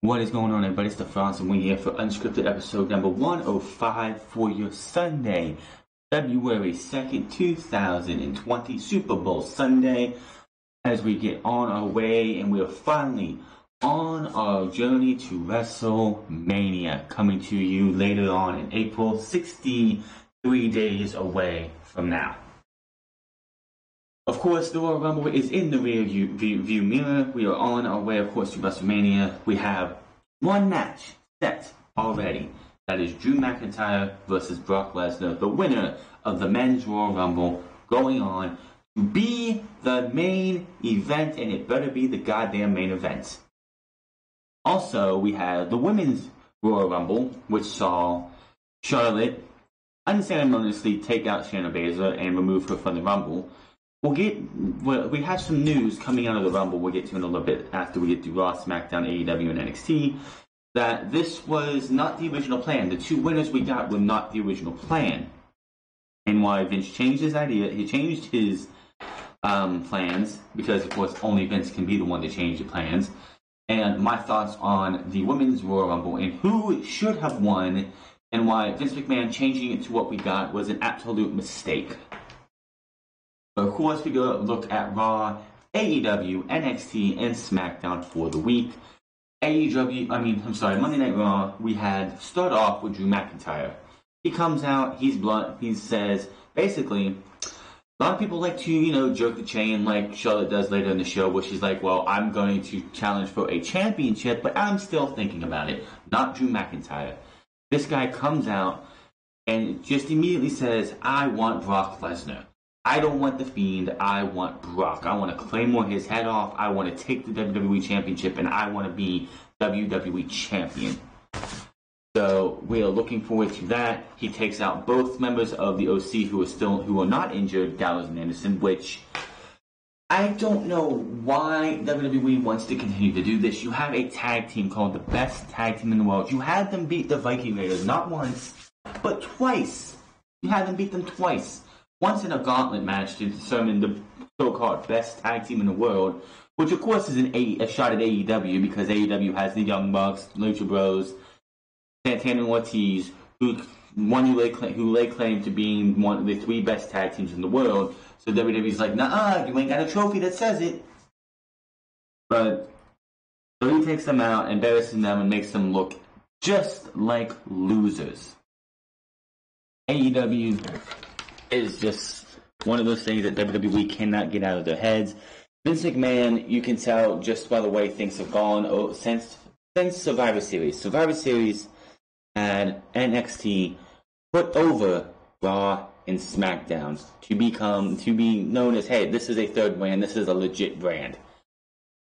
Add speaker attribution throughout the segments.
Speaker 1: What is going on, everybody? It's the Franz and we here for Unscripted episode number 105 for your Sunday, February 2nd, 2020, Super Bowl Sunday, as we get on our way and we are finally on our journey to WrestleMania, coming to you later on in April, 63 days away from now. Of course, the Royal Rumble is in the rear view mirror. We are on our way, of course, to WrestleMania. We have one match set already. That is Drew McIntyre versus Brock Lesnar, the winner of the Men's Royal Rumble, going on to be the main event, and it better be the goddamn main event. Also, we have the Women's Royal Rumble, which saw Charlotte unceremoniously take out Shayna Baszler and remove her from the Rumble. We have some news coming out of the Rumble we'll get to in a little bit after we get to Raw, SmackDown, AEW, and NXT, that this was not the original plan. The two winners we got were not the original plan. And why Vince changed his idea, he changed his plans, because of course only Vince can be the one to change the plans, and my thoughts on the Women's Royal Rumble and who should have won, and why Vince McMahon changing it to what we got was an absolute mistake. Of course, we go look at Raw, AEW, NXT, and SmackDown for the week. Monday Night Raw, we had start off with Drew McIntyre. He comes out, he's blunt, he says, basically, a lot of people like to, jerk the chain like Charlotte does later in the show, where she's like, well, I'm going to challenge for a championship, but I'm still thinking about it. Not Drew McIntyre. This guy comes out and just immediately says, I want Brock Lesnar. I don't want The Fiend, I want Brock. I want to Claymore his head off, I want to take the WWE Championship, and I want to be WWE Champion. So we are looking forward to that. He takes out both members of the OC who are not injured, Gallows and Anderson, which I don't know why WWE wants to continue to do this. You have a tag team called the best tag team in the world. You had them beat the Viking Raiders not once, but twice. You had them beat them twice. Once in a gauntlet match to determine the so-called best tag team in the world, which of course is a shot at AEW, because AEW has the Young Bucks, Lucha Bros, Santana and Ortiz, who lay claim to being one of the three best tag teams in the world. So WWE's like, nah, you ain't got a trophy that says it. But so he takes them out, embarrasses them, and makes them look just like losers. AEW is just one of those things that WWE cannot get out of their heads. Vince McMahon, you can tell just by the way things have gone since Survivor Series. Survivor Series had NXT put over Raw and SmackDown to be known as, hey, this is a third brand, this is a legit brand.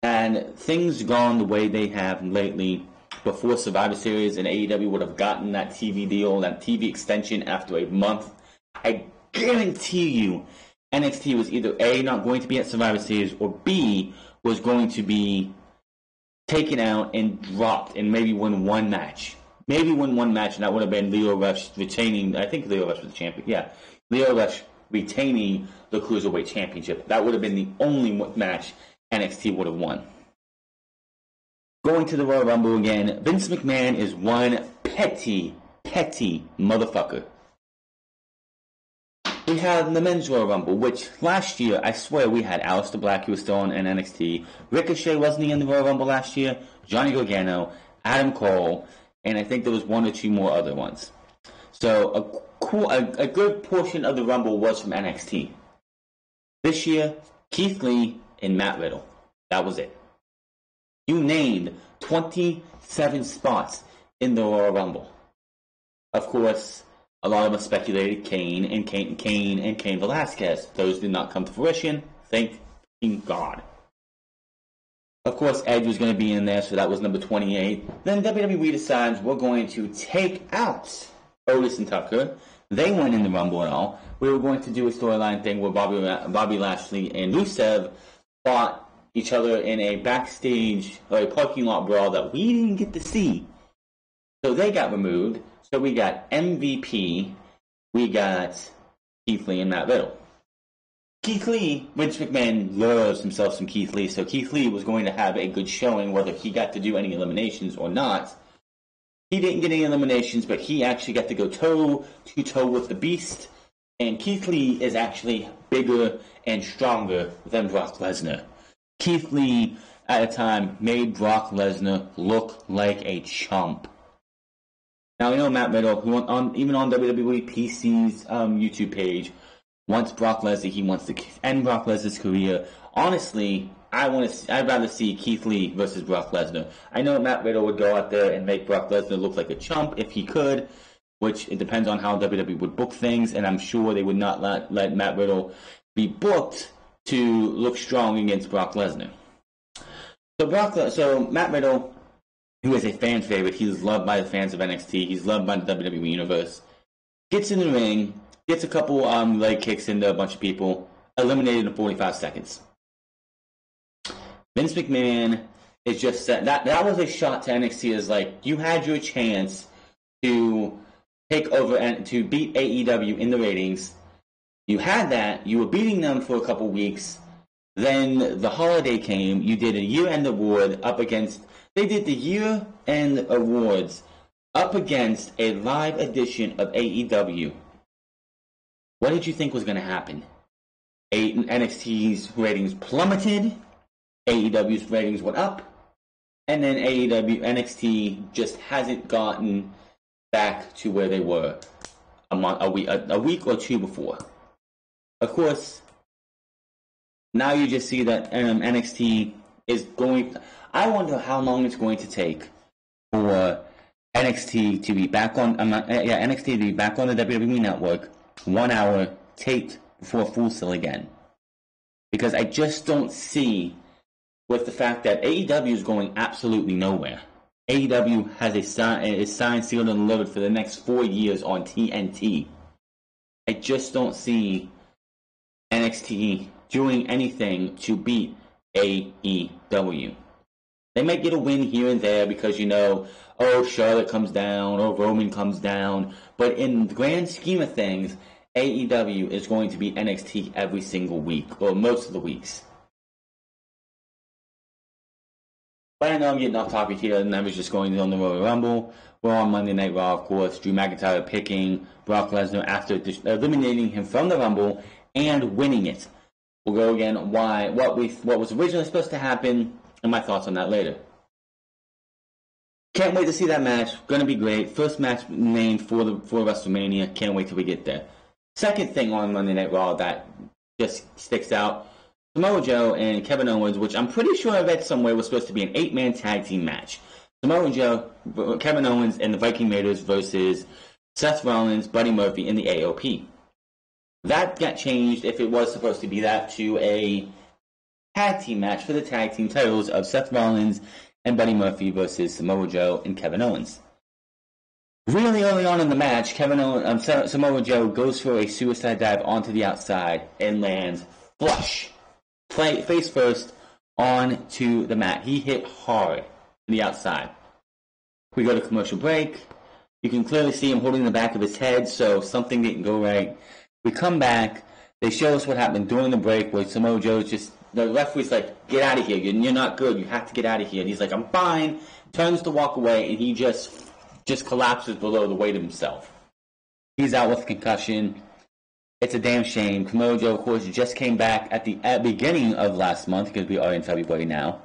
Speaker 1: And things gone the way they have lately. Before Survivor Series, and AEW would have gotten that TV deal, that TV extension after a month, I guarantee you NXT was either A, not going to be at Survivor Series, or B, was going to be taken out and dropped and maybe win one match. Maybe win one match, and that would have been Leo Rush retaining, I think Leo Rush was the champion, yeah. Leo Rush retaining the Cruiserweight Championship. That would have been the only match NXT would have won. Going to the Royal Rumble again, Vince McMahon is one petty motherfucker. We had the Men's Royal Rumble, which last year, I swear we had Aleister Black, who was still on NXT. Ricochet, wasn't he in the Royal Rumble last year? Johnny Gargano, Adam Cole, and I think there was one or two more other ones. So a good portion of the Rumble was from NXT. This year, Keith Lee and Matt Riddle. That was it. You named 27 spots in the Royal Rumble. Of course, a lot of us speculated Kane and Cain Velasquez. Those did not come to fruition. Thank God. Of course, Edge was going to be in there, so that was number 28. Then WWE decides we're going to take out Otis and Tucker. They weren't in the Rumble at all. We were going to do a storyline thing where Bobby Lashley and Rusev fought each other in a backstage or a parking lot brawl that we didn't get to see. So they got removed. So we got MVP, we got Keith Lee and Matt Riddle. Keith Lee, Vince McMahon loves himself some Keith Lee, so Keith Lee was going to have a good showing whether he got to do any eliminations or not. He didn't get any eliminations, but he actually got to go toe-to-toe with the Beast, and Keith Lee is actually bigger and stronger than Brock Lesnar. Keith Lee, at the time, made Brock Lesnar look like a chump. Now, we know Matt Riddle, who even on WWE PC's YouTube page, wants Brock Lesnar. He wants to end Brock Lesnar's career. Honestly, I'd rather see Keith Lee versus Brock Lesnar. I know Matt Riddle would go out there and make Brock Lesnar look like a chump if he could, which it depends on how WWE would book things, and I'm sure they would not let Matt Riddle be booked to look strong against Brock Lesnar. So Matt Riddle, who is a fan favorite, he's loved by the fans of NXT, he's loved by the WWE Universe, gets in the ring, gets a couple leg kicks into a bunch of people, eliminated in 45 seconds. Vince McMahon is just that was a shot to NXT as like, you had your chance to take over and to beat AEW in the ratings. You had that, you were beating them for a couple weeks, then the holiday came, you did a year-end award they did the year-end awards up against a live edition of AEW. What did you think was going to happen? NXT's ratings plummeted, AEW's ratings went up, and then NXT just hasn't gotten back to where they were a week or two before. Of course, now you just see that NXT is going. I wonder how long it's going to take for NXT to be back on. NXT to be back on the WWE Network, 1 hour taped before Full Sail again, because I just don't see, with the fact that AEW is going absolutely nowhere. AEW has is signed, sealed, and delivered for the next 4 years on TNT. I just don't see NXT doing anything to beat AEW. They might get a win here and there because, Charlotte comes down or Roman comes down. But in the grand scheme of things, AEW is going to beat NXT every single week, or most of the weeks. But I know I'm getting off topic here, and I was just going on the Royal Rumble. We're on Monday Night Raw, of course. Drew McIntyre picking Brock Lesnar after eliminating him from the Rumble and winning it. We'll go again what was originally supposed to happen, and my thoughts on that later. Can't wait to see that match. Gonna be great. First match named for WrestleMania. Can't wait till we get there. Second thing on Monday Night Raw that just sticks out: Samoa Joe and Kevin Owens, which I'm pretty sure I read somewhere was supposed to be an 8-man tag team match. Samoa Joe, Kevin Owens, and the Viking Raiders versus Seth Rollins, Buddy Murphy, and the AOP. That got changed, if it was supposed to be that, to a tag team match for the tag team titles of Seth Rollins and Buddy Murphy versus Samoa Joe and Kevin Owens. Really early on in the match, Samoa Joe goes for a suicide dive onto the outside and lands flush, face first, onto the mat. He hit hard on the outside. We go to commercial break. You can clearly see him holding the back of his head, so something didn't go right. We come back. They show us what happened during the break, where Samoa Joe the referee's like, get out of here. You're not good. You have to get out of here. And he's like, I'm fine. Turns to walk away, and he just collapses below the weight of himself. He's out with a concussion. It's a damn shame. Samoa Joe, of course, just came back at the beginning of last month, because we are in February now.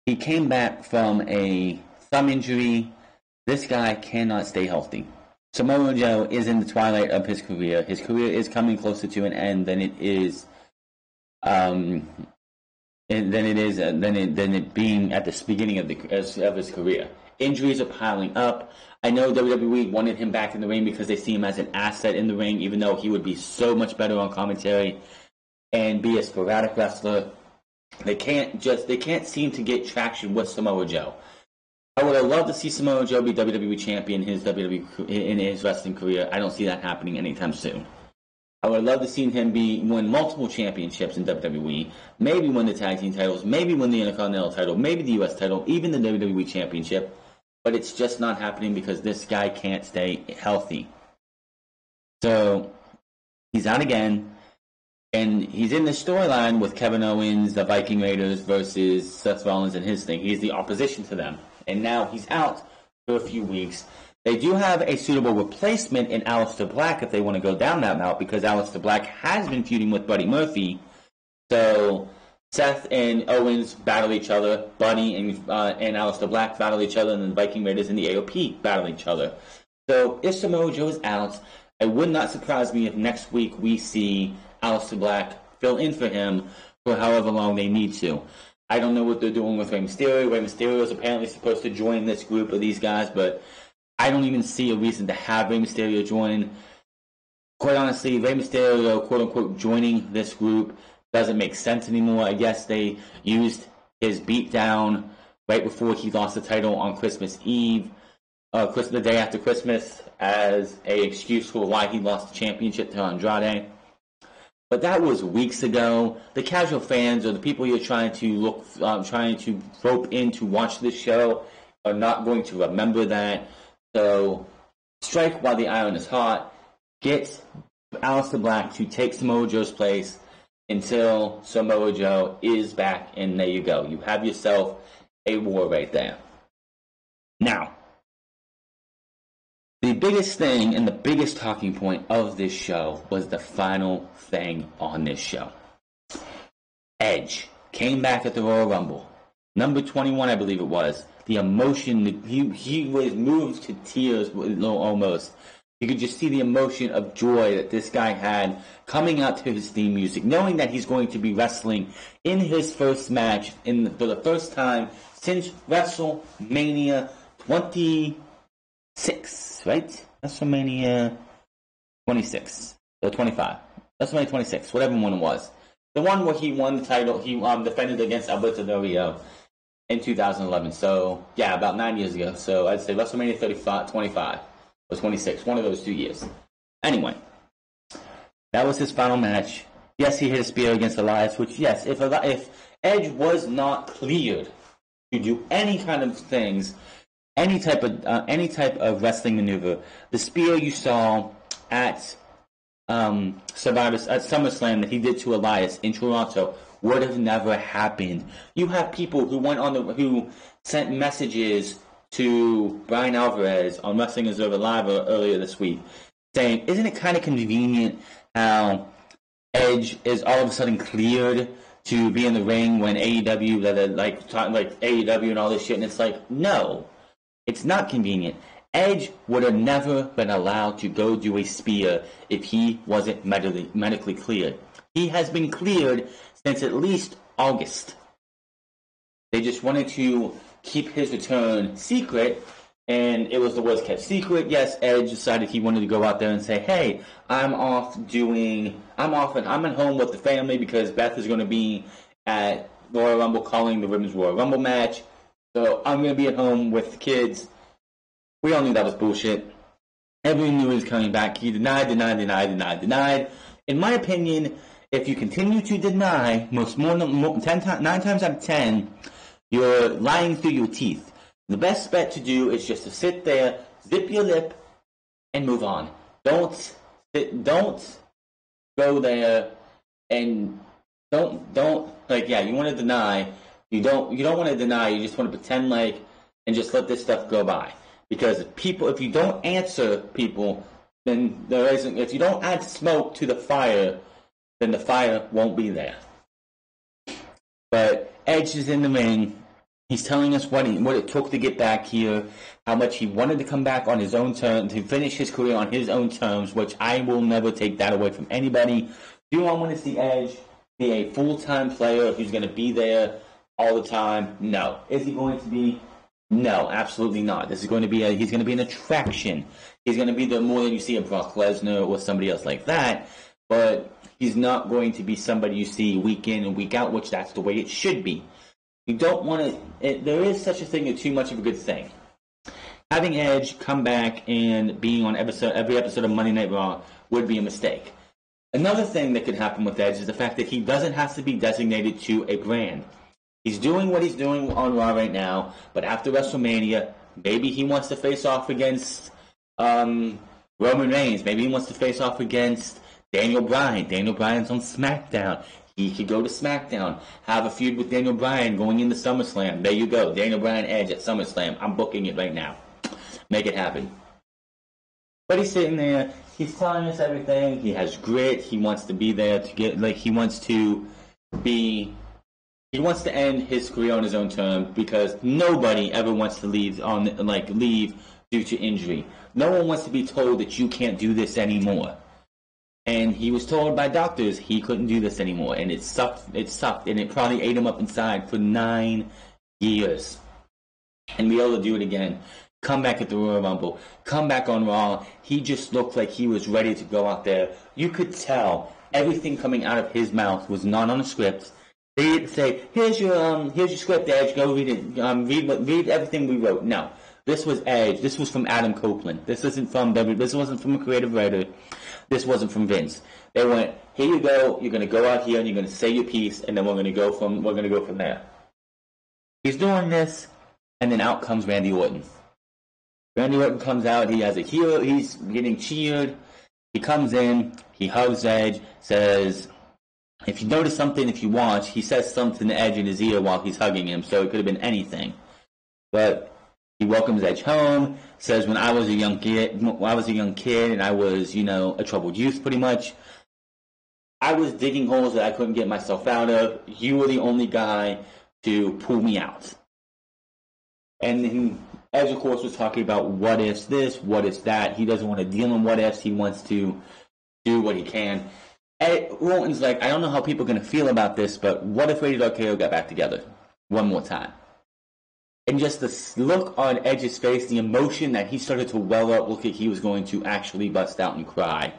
Speaker 1: He came back from a thumb injury. This guy cannot stay healthy. Samoa Joe is in the twilight of his career. His career is coming closer to an end than it being at the beginning of his career. Injuries are piling up. I know WWE wanted him back in the ring because they see him as an asset in the ring, even though he would be so much better on commentary and be a sporadic wrestler. They can't seem to get traction with Samoa Joe. I would have loved to see Samoa Joe be WWE champion in his wrestling career. I don't see that happening anytime soon. I would love to see him win multiple championships in WWE, maybe win the tag team titles, maybe win the Intercontinental title, maybe the US title, even the WWE championship, but it's just not happening because this guy can't stay healthy. So, he's out again, And he's in the storyline with Kevin Owens, the Viking Raiders, versus Seth Rollins and his thing. He's the opposition to them. And now he's out for a few weeks. They do have a suitable replacement in Aleister Black if they want to go down that route, because Aleister Black has been feuding with Buddy Murphy. So Seth and Owens battle each other. Buddy and Aleister Black battle each other. And then the Viking Raiders and the AOP battle each other. So if Samoa Joe is out, it would not surprise me if next week we see Aleister Black fill in for him for however long they need to. I don't know what they're doing with Rey Mysterio. Rey Mysterio is apparently supposed to join this group of these guys, but I don't even see a reason to have Rey Mysterio join. Quite honestly, Rey Mysterio, quote-unquote, joining this group doesn't make sense anymore. I guess they used his beatdown right before he lost the title on Christmas Eve, the day after Christmas, as an excuse for why he lost the championship to Andrade. But that was weeks ago. The casual fans or the people you're trying to rope in to watch this show are not going to remember that. So strike while the iron is hot. Get Aleister Black to take Samoa Joe's place until Samoa Joe is back, and there you go. You have yourself a war right there. Now, the biggest thing and the biggest talking point of this show was the final thing on this show. Edge came back at the Royal Rumble. Number 21, I believe it was. The emotion, he was moved to tears almost. You could just see the emotion of joy that this guy had coming out to his theme music, knowing that he's going to be wrestling in his first match for the first time since WrestleMania 26, right? WrestleMania 26, or 25. WrestleMania 26, whatever one it was. The one where he won the title, he defended against Alberto Del Rio in 2011. So, yeah, about 9 years ago. So, I'd say WrestleMania 25 or 26, one of those 2 years. Anyway, that was his final match. Yes, he hit a spear against Elias, which, yes, if Edge was not cleared to do any kind of things, any type of wrestling maneuver, the spear you saw at SummerSlam that he did to Elias in Toronto would have never happened. You have people who sent messages to Brian Alvarez on Wrestling Observer Live earlier this week, saying, "Isn't it kind of convenient how Edge is all of a sudden cleared to be in the ring when AEW, like AEW and all this shit?" And it's like, no, it's not convenient. Edge would have never been allowed to go do a spear if he wasn't medically cleared. He has been cleared since at least August. They just wanted to keep his return secret, and it was the worst kept secret. Yes, Edge decided he wanted to go out there and say, "Hey, I'm at home with the family because Beth is going to be at Royal Rumble calling the Women's Royal Rumble match. So I'm going to be at home with the kids." We all knew that was bullshit. Everyone knew he was coming back. He denied. In my opinion, if you continue to deny, 9 times out of 10, you're lying through your teeth. The best bet to do is just to sit there, zip your lip, and move on. Don't go there and don't you want to deny. You don't want to deny. You just want to pretend and just let this stuff go by. Because if you don't answer people, then if you don't add smoke to the fire, then the fire won't be there. But Edge is in the ring. He's telling us what it took to get back here, how much he wanted to come back on his own terms, to finish his career on his own terms, which I will never take that away from anybody. Do I want to see Edge be a full-time player who's going to be there all the time? No. Is he going to be? No, absolutely not. He's going to be an attraction. He's going to be there more than you see a Brock Lesnar or somebody else like that. But he's not going to be somebody you see week in and week out, which that's the way it should be. You don't want to. There is such a thing as too much of a good thing. Having Edge come back and being on every episode of Monday Night Raw would be a mistake. Another thing that could happen with Edge is the fact that he doesn't have to be designated to a brand. He's doing what he's doing on Raw right now, but after WrestleMania, maybe he wants to face off against Roman Reigns. Maybe he wants to face off against Daniel Bryan. Daniel Bryan's on SmackDown. He could go to SmackDown, have a feud with Daniel Bryan going into SummerSlam. There you go. Daniel Bryan Edge at SummerSlam. I'm booking it right now. Make it happen. But he's sitting there. He's telling us everything. He has grit. He wants to be there to get, like, he wants to end his career on his own terms because nobody ever wants to leave due to injury. No one wants to be told that you can't do this anymore. And he was told by doctors he couldn't do this anymore. And it sucked, and it probably ate him up inside for 9 years. And be able to do it again. Come back at the Royal Rumble. Come back on Raw. He just looked like he was ready to go out there. You could tell everything coming out of his mouth was not on a script. They didn't say, here's your script, Edge, go read it. Read everything we wrote. No. This was Edge. This was from Adam Copeland. This wasn't from a creative writer. This wasn't from Vince. They went, here you go. You're going to go out here and you're going to say your piece, and then we're going to go from there. He's doing this, and then out comes Randy Orton. Randy Orton comes out. He has a heel. He's getting cheered. He comes in. He hugs Edge. Says, if you notice something, if you watch, he says something to Edge in his ear while he's hugging him. So it could have been anything, but he welcomes Edge home. Says, when I was a young kid, and I was, a troubled youth, pretty much. I was digging holes that I couldn't get myself out of. You were the only guy to pull me out. And then Edge, of course, was talking about what ifs this, what ifs that. He doesn't want to deal in what ifs. He wants to do what he can. Orton's like, I don't know how people are going to feel about this, but what if Rated RKO got back together one more time? And just the look on Edge's face, the emotion that he started to well up, look like he was going to actually bust out and cry.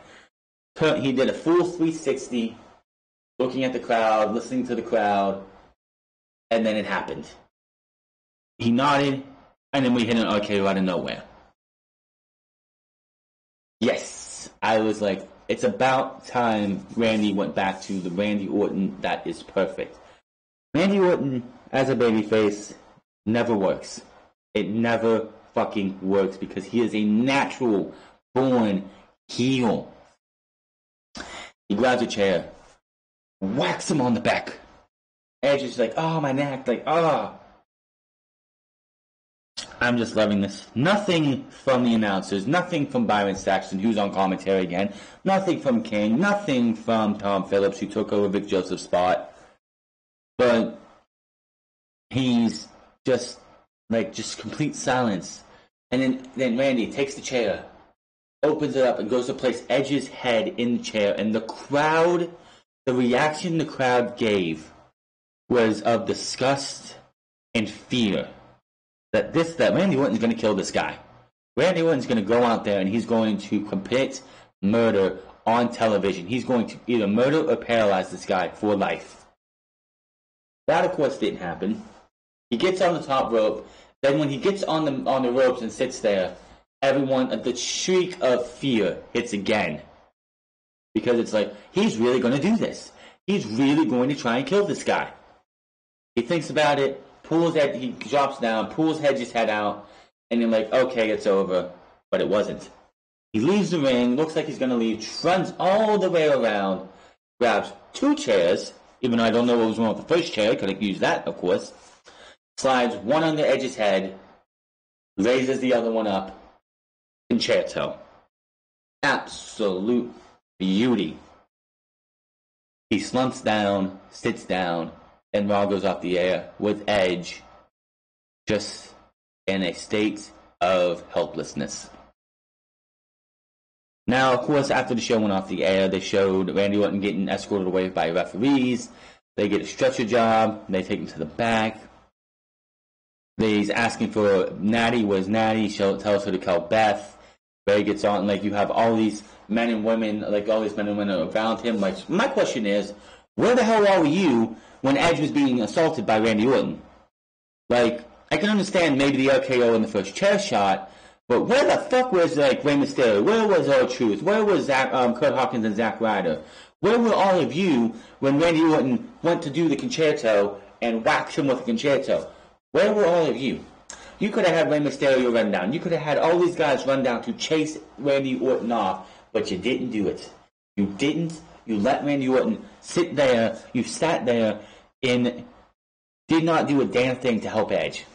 Speaker 1: He did a full 360, looking at the crowd, listening to the crowd, and then it happened. He nodded, and then we hit an RKO out of nowhere. Yes, I was like, it's about time Randy went back to the Randy Orton that is perfect. Randy Orton, as a babyface, never works. It never fucking works because he is a natural born heel. He grabs a chair, whacks him on the back. Edge is like, oh, my neck, like, oh. I'm just loving this. Nothing from the announcers, nothing from Byron Saxton, who's on commentary again, nothing from King, nothing from Tom Phillips, who took over Vic Joseph's spot. But he's just complete silence. And then Randy takes the chair, opens it up, and goes to place Edge's head in the chair. And the crowd, the reaction the crowd gave was of disgust and fear. That Randy Orton's going to kill this guy. Randy Orton's going to go out there and he's going to commit murder on television. He's going to either murder or paralyze this guy for life. That, of course, didn't happen. He gets on the top rope. Then when he gets on the ropes and sits there, the shriek of fear hits again. Because it's like, he's really going to do this. He's really going to try and kill this guy. He thinks about it. He drops down, pulls Edge's head out, and you're like, okay, it's over. But it wasn't. He leaves the ring, looks like he's going to leave, runs all the way around, grabs 2 chairs, even though I don't know what was wrong with the first chair, could have used that, of course, slides one under Edge's head, raises the other one up, concerto. Absolute beauty. He slumps down, sits down, and Raw goes off the air with Edge just in a state of helplessness. Now, of course, after the show went off the air, they showed Randy Orton getting escorted away by referees. They get a stretcher job. They take him to the back. He's asking for Natty. Where's Natty? She tells her to call Beth. Ray gets on, you have all these men and women, around him. My question is, where the hell are you when Edge was being assaulted by Randy Orton? I can understand maybe the RKO in the first chair shot, but where the fuck was, Rey Mysterio? Where was R-Truth? Where was Kurt Hawkins and Zack Ryder? Where were all of you when Randy Orton went to do the concerto and whacked him with the concerto? Where were all of you? You could have had Rey Mysterio run down. You could have had all these guys run down to chase Randy Orton off, but you didn't do it. You didn't. You let Randy Orton sit there. You sat there and did not do a damn thing to help Edge.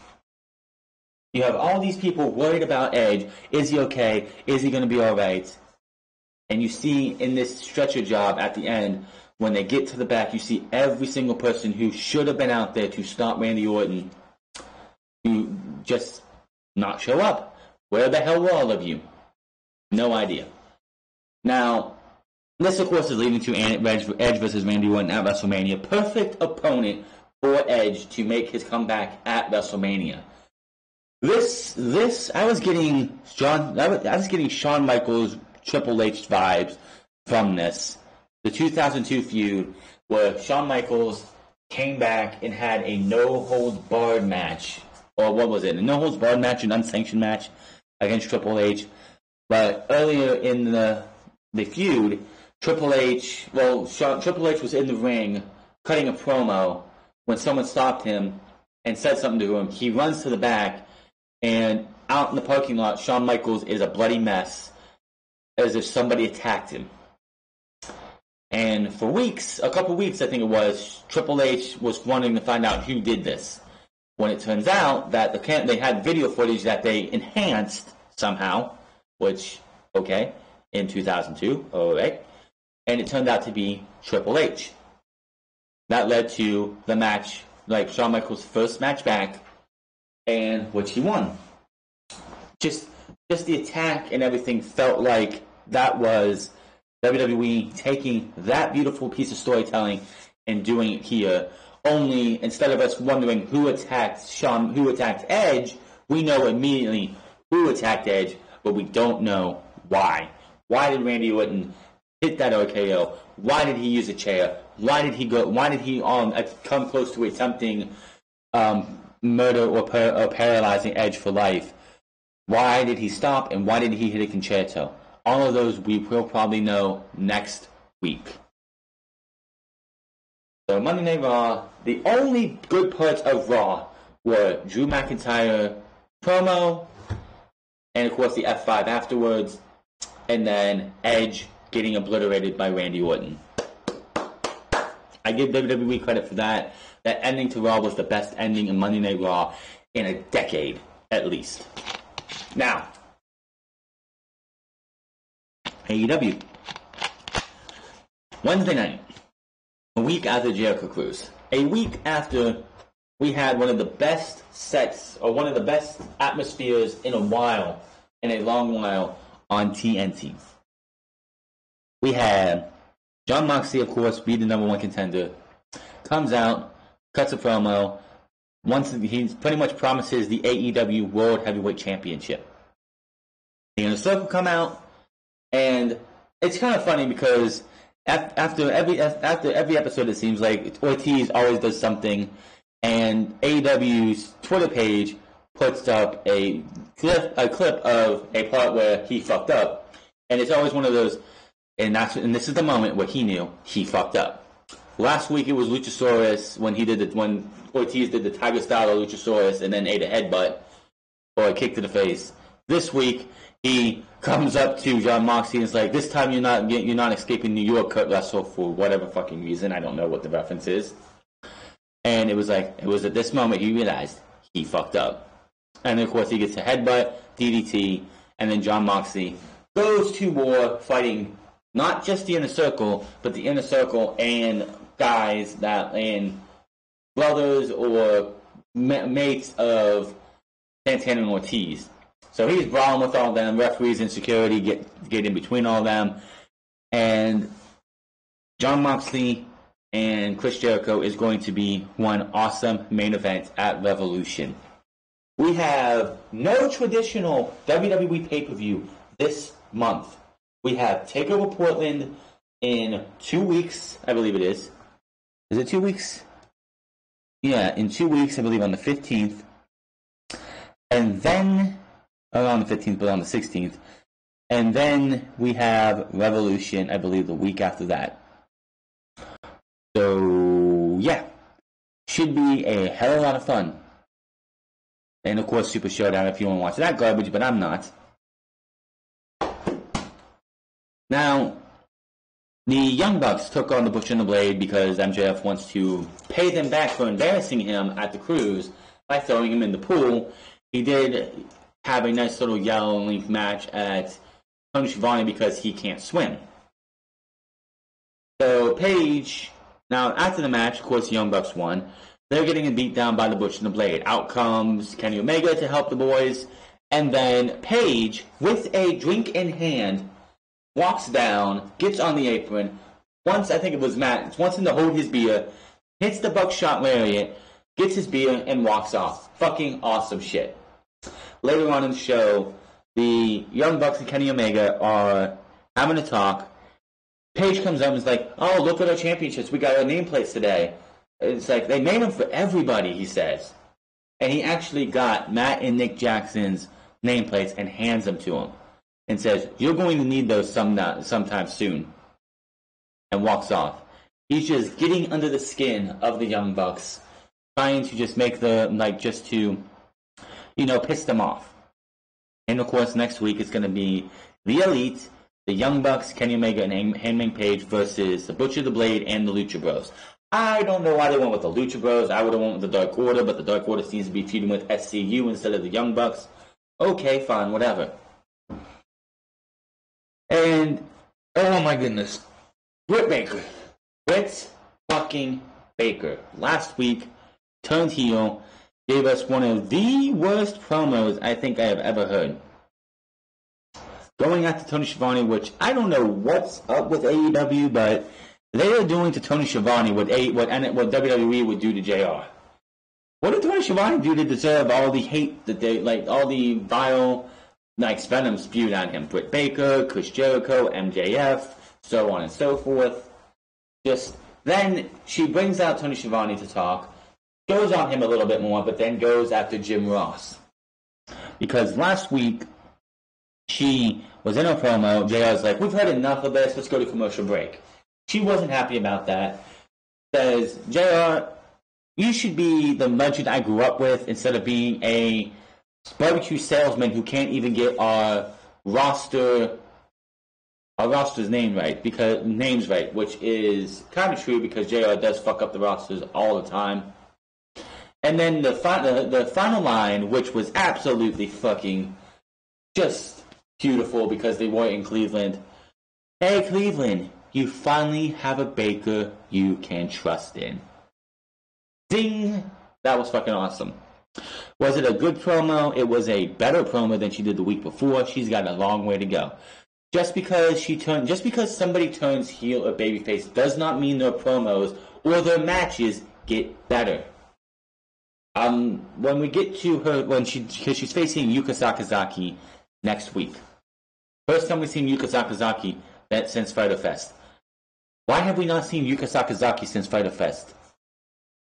Speaker 1: You have all these people worried about Edge. Is he okay? Is he going to be all right? And you see in this stretcher job at the end, when they get to the back, you see every single person who should have been out there to stop Randy Orton to just not show up. Where the hell were all of you? No idea. Now, this, of course, is leading to Edge versus Randy Orton at WrestleMania. Perfect opponent for Edge to make his comeback at WrestleMania. I was getting Shawn Michaels, Triple H vibes from this. The 2002 feud where Shawn Michaels came back and had a no-holds-barred match. Or what was it? A no-holds-barred match, an unsanctioned match against Triple H. But earlier in the feud, Triple H was in the ring cutting a promo when someone stopped him and said something to him. He runs to the back, and out in the parking lot, Shawn Michaels is a bloody mess, as if somebody attacked him. And for weeks, a couple weeks I think it was, Triple H was wanting to find out who did this. When it turns out that they had video footage that they enhanced somehow, which, okay, in 2002, alright, and it turned out to be Triple H. That led to the match, like Shawn Michaels' first match back, and which he won. Just the attack and everything felt like that was WWE taking that beautiful piece of storytelling and doing it here. Only instead of us wondering who attacked Edge, we know immediately who attacked Edge, but we don't know why. Why did Randy Orton hit that RKO? Why did he use a chair? Why did he come close to attempting murder or paralyzing Edge for life? Why did he stop, and why did he hit a concerto? All of those we will probably know next week. So Monday Night Raw, the only good parts of Raw were Drew McIntyre promo, and of course the F5 afterwards, and then Edge getting obliterated by Randy Orton. I give WWE credit for that. That ending to Raw was the best ending in Monday Night Raw in a decade, at least. Now, AEW. Wednesday night, a week after Jericho Cruise, a week after we had one of the best sets, or one of the best atmospheres in a long while, on TNT. We had Jon Moxley, of course, be the number one contender, comes out, cuts a promo, he pretty much promises the AEW World Heavyweight Championship. The Inner Circle come out, and it's kind of funny because after every episode, it seems like Ortiz always does something, and AEW's Twitter page puts up a clip of a part where he fucked up, and it's always one of those, and this is the moment where he knew he fucked up. Last week it was Luchasaurus when Ortiz did the Tiger style of Luchasaurus and then ate a headbutt or a kick to the face. This week he comes up to Jon Moxley and is like, "This time you're not escaping New York, Kurt Russell, for whatever fucking reason. I don't know what the reference is." And it was at this moment he realized he fucked up. And then, of course, he gets a headbutt, DDT, and then Jon Moxley goes to war, fighting not just the Inner Circle, but the Inner Circle and guys and brothers or mates of Santana and Ortiz. So he's brawling with all of them. Referees and security get in between all of them. And Jon Moxley and Chris Jericho is going to be one awesome main event at Revolution. We have no traditional WWE pay-per-view this month. We have TakeOver Portland in 2 weeks, I believe it is. Is it 2 weeks? Yeah, in 2 weeks, I believe on the 15th. And then, on the 15th, but on the 16th. And then we have Revolution, I believe, the week after that. So, yeah. Should be a hell of a lot of fun. And, of course, Super Showdown if you want to watch that garbage, but I'm not. Now, The Young Bucks took on the Butcher and the Blade because MJF wants to pay them back for embarrassing him at the cruise by throwing him in the pool. He did have a nice little yellow-length match at Tony Schiavone because he can't swim. So Paige, now after the match, of course the Young Bucks won. They're getting beat down by the Butcher and the Blade. Out comes Kenny Omega to help the boys. And then Paige, with a drink in hand, walks down, gets on the apron. Once, I think it was Matt, wants him to hold his beer, hits the buckshot lariat, gets his beer, and walks off. Fucking awesome shit. Later on in the show, the Young Bucks and Kenny Omega are having a talk. Paige comes up and is like, oh, look at our championships. We got our nameplates today. It's like, they made them for everybody, he says. And he actually got Matt and Nick Jackson's nameplates and hands them to him. And says, you're going to need those sometime soon. And walks off. He's just getting under the skin of the Young Bucks. Trying to just make piss them off. And of course, next week it's going to be the Elite, the Young Bucks, Kenny Omega, and Hangman Page versus the Butcher, the Blade, and the Lucha Bros. I don't know why they went with the Lucha Bros. I would have went with the Dark Order, but the Dark Order seems to be feuding with SCU instead of the Young Bucks. Okay, fine, whatever. And, oh my goodness, Britt Baker. Britt fucking Baker. Last week, turned heel, gave us one of the worst promos I think I have ever heard. Going after Tony Schiavone, which I don't know what's up with AEW, but they are doing to Tony Schiavone what WWE would do to JR. What did Tony Schiavone do to deserve all the hate that all the vile, venom spewed on him? Britt Baker, Chris Jericho, MJF, so on and so forth. Then she brings out Tony Schiavone to talk, goes on him a little bit more, but then goes after Jim Ross. Because last week, she was in a promo, JR's like, we've heard enough of this, let's go to commercial break. She wasn't happy about that. Says, JR, you should be the legend I grew up with instead of being a barbecue salesman who can't even get our roster's names right, which is kind of true because JR does fuck up the rosters all the time. And then the final line, which was absolutely fucking just beautiful because they were in Cleveland. Hey, Cleveland, you finally have a Baker you can trust in. Ding! That was fucking awesome. Was it a good promo? It was a better promo than she did the week before. She's got a long way to go. Just because somebody turns heel or babyface does not mean their promos or their matches get better. When we get to her, because she's facing Yuka Sakazaki next week. First time we've seen Yuka Sakazaki since Fyter Fest. Why have we not seen Yuka Sakazaki since Fyter Fest?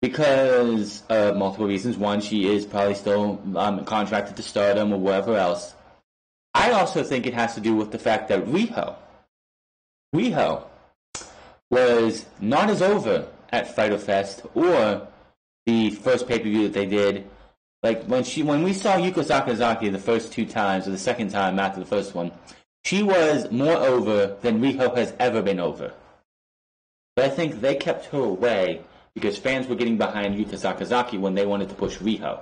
Speaker 1: Because multiple reasons. One, she is probably still contracted to Stardom or wherever else. I also think it has to do with the fact that Riho was not as over at Fyter Fest or the first pay-per-view that they did. Like when we saw Yuka Sakazaki the first two times, or the second time after the first one, she was more over than Riho has ever been over. But I think they kept her away because fans were getting behind Yuka Sakazaki when they wanted to push Riho.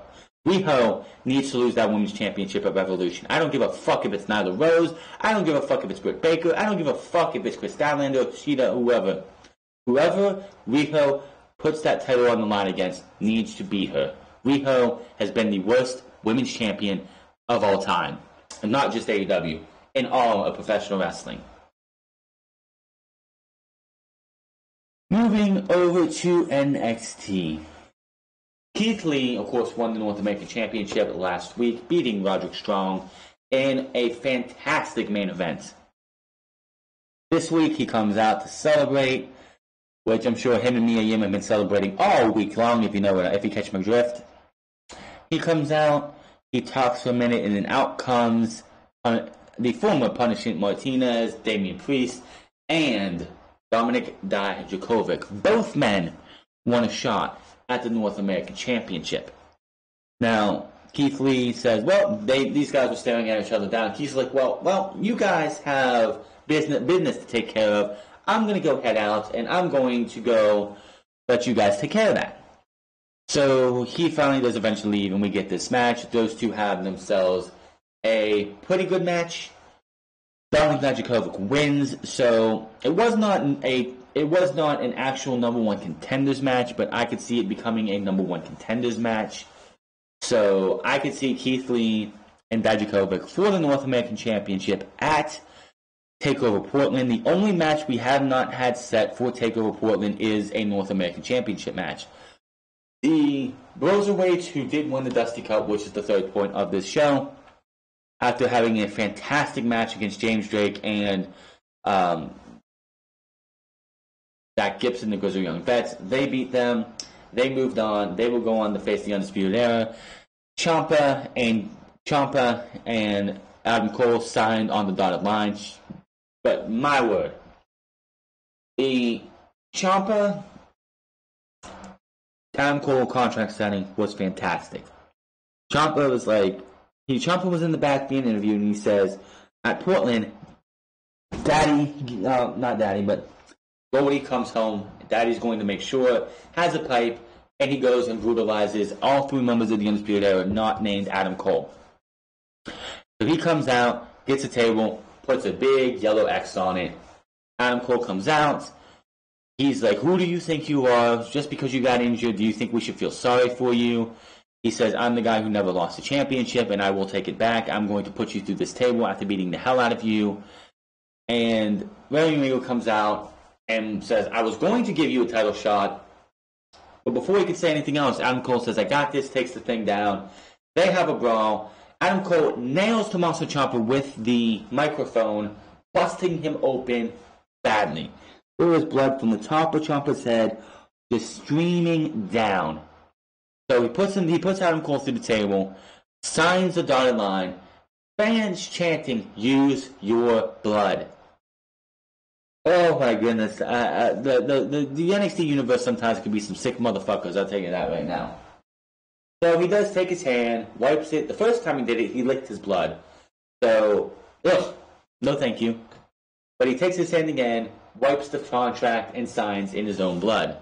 Speaker 1: Riho needs to lose that women's championship at Revolution. I don't give a fuck if it's Nyla Rose. I don't give a fuck if it's Britt Baker. I don't give a fuck if it's Chris Statlander, Kushida, whoever. Whoever Riho puts that title on the line against needs to beat her. Riho has been the worst women's champion of all time. And not just AEW. In all of professional wrestling. Moving over to NXT. Keith Lee, of course, won the North American Championship last week, beating Roderick Strong in a fantastic main event. This week, he comes out to celebrate, which I'm sure him and Mia Yim have been celebrating all week long, if you catch my drift. He comes out, he talks for a minute, and then out comes the former Punishment Martinez, Damian Priest, and Dominik Dijakovic. Both men won a shot at the North American Championship. Now, Keith Lee says, well, these guys were staring at each other down. Keith's like, well, you guys have business to take care of. I'm going to go head out, and I'm going to go let you guys take care of that. So he finally does eventually leave, and we get this match. Those two have themselves a pretty good match. Dominik Dijakovic wins, so it was not an actual number one contenders match, but I could see it becoming a number one contenders match. So I could see Keith Lee and Dijakovic for the North American Championship at TakeOver Portland. The only match we have not had set for TakeOver Portland is a North American Championship match. The Broserweights, who did win the Dusty Cup, which is the third point of this show, after having a fantastic match against James Drake and Zach Gibson, the Grizzly Young Vets, they beat them. They moved on. They will go on to face the Undisputed Era. Ciampa and Adam Cole signed on the dotted line. But my word, the Ciampa Adam Cole contract signing was fantastic. Ciampa was in the back being interviewed, and he says, at Portland, Goldie comes home, Daddy's going to make sure, has a pipe, and he goes and brutalizes all three members of the Undisputed Era, not named Adam Cole. So he comes out, gets a table, puts a big yellow X on it. Adam Cole comes out. He's like, who do you think you are? Just because you got injured, do you think we should feel sorry for you? He says, I'm the guy who never lost a championship, and I will take it back. I'm going to put you through this table after beating the hell out of you. And William Regal comes out and says, I was going to give you a title shot. But before he could say anything else, Adam Cole says, I got this, takes the thing down. They have a brawl. Adam Cole nails Tommaso Ciampa with the microphone, busting him open badly. There was blood from the top of Ciampa's head, just streaming down. So he puts Adam Cole through the table, signs the dotted line, fans chanting, use your blood. Oh my goodness. The NXT universe sometimes can be some sick motherfuckers, I'll tell you that right now. So he does take his hand, wipes it. The first time he did it, he licked his blood. So, no thank you. But he takes his hand again, wipes the contract, and signs in his own blood.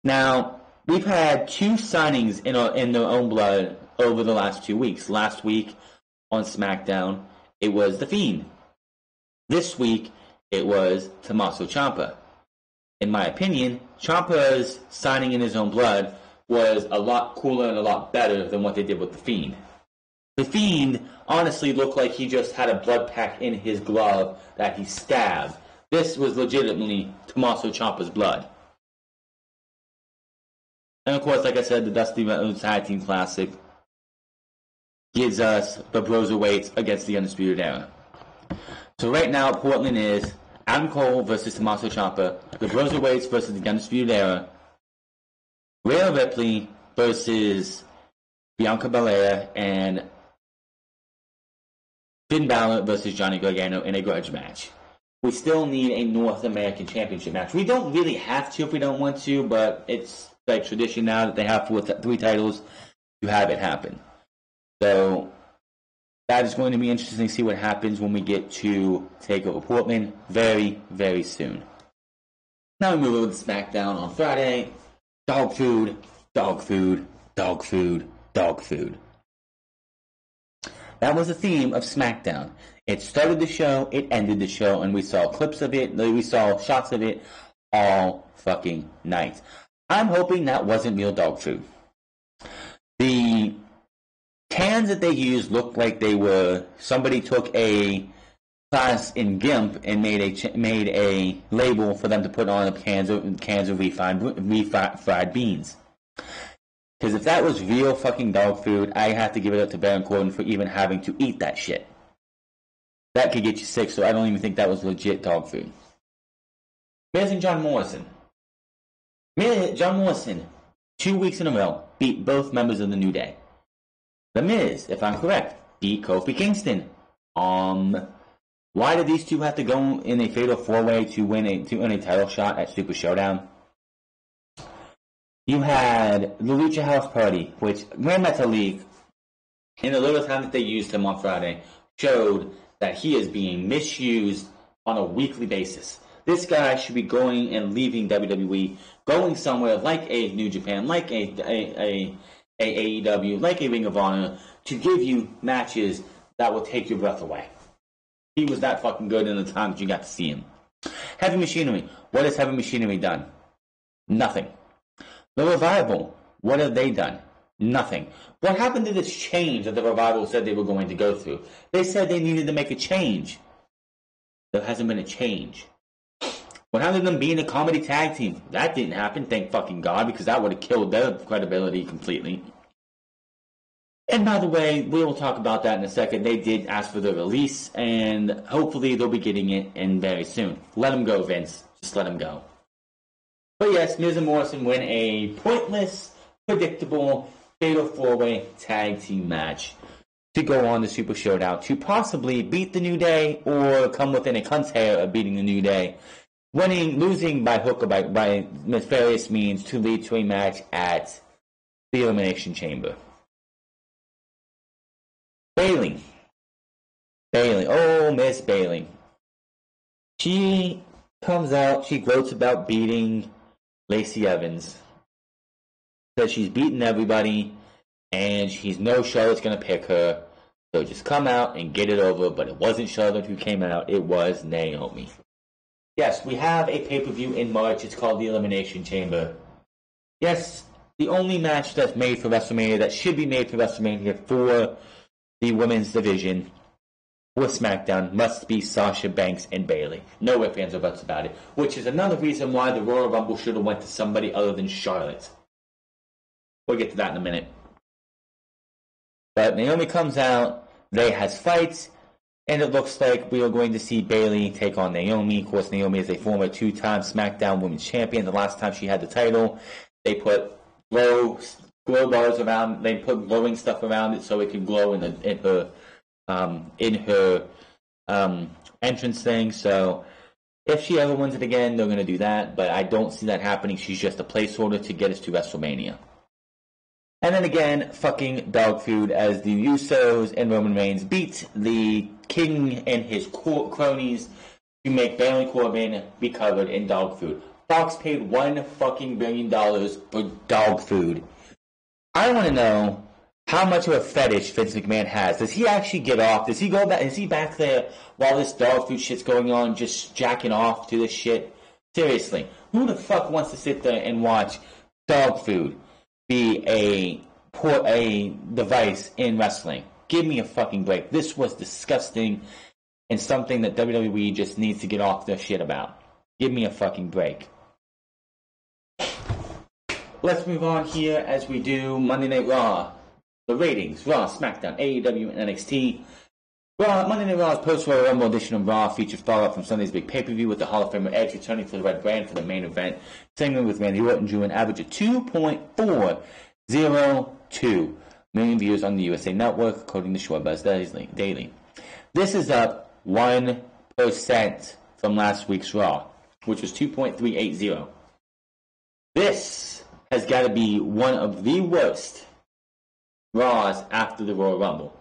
Speaker 1: Now, we've had two signings in their own blood over the last 2 weeks. Last week on SmackDown, it was The Fiend. This week, it was Tommaso Ciampa. In my opinion, Ciampa's signing in his own blood was a lot cooler and a lot better than what they did with The Fiend. The Fiend honestly looked like he just had a blood pack in his glove that he stabbed. This was legitimately Tommaso Ciampa's blood. And of course, like I said, the Dusty Rhodes Tag Team Classic gives us the Broserweights against the Undisputed Era. So right now, Portland is Adam Cole versus Tommaso Ciampa, the Broserweights versus the Undisputed Era, Rhea Ripley versus Bianca Belair, and Finn Balor versus Johnny Gargano in a grudge match. We still need a North American Championship match. We don't really have to if we don't want to, but it's like tradition now that they have three titles to have it happen. So that is going to be interesting to see what happens when we get to TakeOver Portland very, very soon. Now we move over to SmackDown on Friday. Dog food, dog food, dog food, dog food. That was the theme of SmackDown. It started the show, it ended the show, and we saw clips of it, we saw shots of it all fucking night. I'm hoping that wasn't real dog food. The cans that they used looked like they were, somebody took a class in GIMP and made a label for them to put on cans of refried beans. Because if that was real fucking dog food, I have to give it up to Baron Corbin for even having to eat that shit. That could get you sick, so I don't even think that was legit dog food. Miz and John Morrison. John Morrison, 2 weeks in a row, beat both members of the New Day. The Miz, if I'm correct, beat Kofi Kingston. Why did these two have to go in a fatal four-way to win a title shot at Super Showdown? You had the Lucha House Party, which Grand Metalik, in the little time that they used him on Friday, showed that he is being misused on a weekly basis. This guy should be going and leaving WWE, going somewhere like a New Japan, like a AEW, like a Ring of Honor, to give you matches that will take your breath away. He was that fucking good in the time that you got to see him. Heavy Machinery. What has Heavy Machinery done? Nothing. The Revival. What have they done? Nothing. What happened to this change that the Revival said they were going to go through? They said they needed to make a change. There hasn't been a change. What happened to them being a comedy tag team? That didn't happen, thank fucking God, because that would have killed their credibility completely. And by the way, we will talk about that in a second. They did ask for the release, and hopefully they'll be getting it in very soon. Let them go, Vince. Just let them go. But yes, Miz and Morrison win a pointless, predictable, fatal four-way tag team match to go on the Super Showdown to possibly beat the New Day or come within a cunt's hair of beating the New Day, losing by hook or by nefarious means to lead to a match at the Elimination Chamber. Bayley. Oh, Miss Bayley. She comes out, she gloats about beating Lacey Evans. Says she's beaten everybody, and she's no Charlotte's gonna pick her. So just come out and get it over. But it wasn't Charlotte who came out, it was Naomi. Yes, we have a pay-per-view in March. It's called the Elimination Chamber. Yes, the only match that's made for WrestleMania, that should be made for WrestleMania for the women's division for SmackDown, must be Sasha Banks and Bayley. No ifs, ands, or buts about it. Which is another reason why the Royal Rumble should have went to somebody other than Charlotte. We'll get to that in a minute. But Naomi comes out, they has fights, and it looks like we are going to see Bayley take on Naomi. Of course, Naomi is a former two-time SmackDown Women's Champion. The last time she had the title, they put glow bars around. They put glowing stuff around it so it could glow in her entrance thing. So if she ever wins it again, they're going to do that. But I don't see that happening. She's just a placeholder to get us to WrestleMania. And then again, fucking dog food as the Usos and Roman Reigns beat the King and his cronies to make Baron Corbin be covered in dog food. Fox paid $1 fucking billion for dog food. I want to know how much of a fetish Vince McMahon has. Does he actually get off? Does he go back? Is he back there while this dog food shit's going on, just jacking off to this shit? Seriously, who the fuck wants to sit there and watch dog food be a device in wrestling? Give me a fucking break. This was disgusting and something that WWE just needs to get off their shit about. Give me a fucking break. Let's move on here as we do Monday Night Raw. The ratings: Raw, SmackDown, AEW, and NXT. Raw, Monday Night Raw's post-Royal Rumble edition of Raw featured follow-up from Sunday's big pay-per-view with the Hall of Famer Edge returning for the Red Brand for the main event. Segment with Randy Orton drew an average of 2.402 million views on the USA Network, according to Showbuzz Daily. This is up 1% from last week's Raw, which was 2.380. This has got to be one of the worst Raws after the Royal Rumble.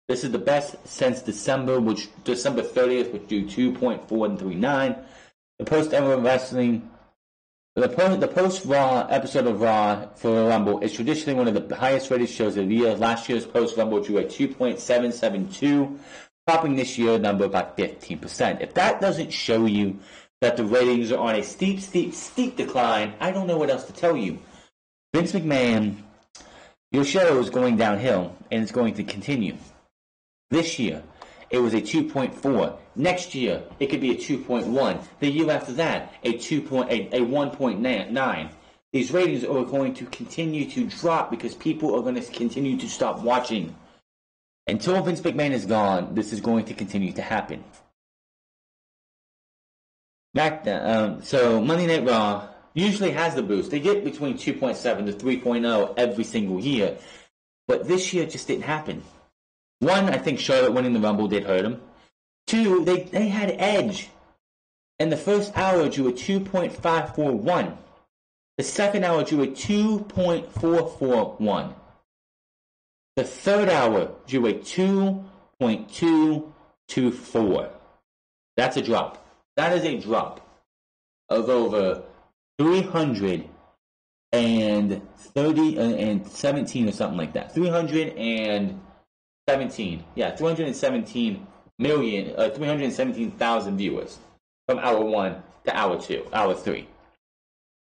Speaker 1: This is the best since December 30th, which drew 2.439. The post-Raw episode of Raw for the Rumble is traditionally one of the highest rated shows of the year. Last year's post-Rumble drew a 2.772, topping this year's number by 15%. If that doesn't show you that the ratings are on a steep decline, I don't know what else to tell you. Vince McMahon, your show is going downhill, and it's going to continue. This year, it was a 2.4. Next year, it could be a 2.1. The year after that, a 1.9. These ratings are going to continue to drop because people are going to continue to stop watching. Until Vince McMahon is gone, this is going to continue to happen. So Monday Night Raw usually has the boost. They get between 2.7 to 3.0 every single year. But this year it just didn't happen. One, I think Charlotte winning the Rumble did hurt them. Two, they had Edge. And the first hour drew a 2.541. The second hour drew a 2.441. The third hour drew a 2.224. That's a drop. That is a drop. of over 317 or something like that. 317,000 viewers from hour 1 to hour 2, hour 3.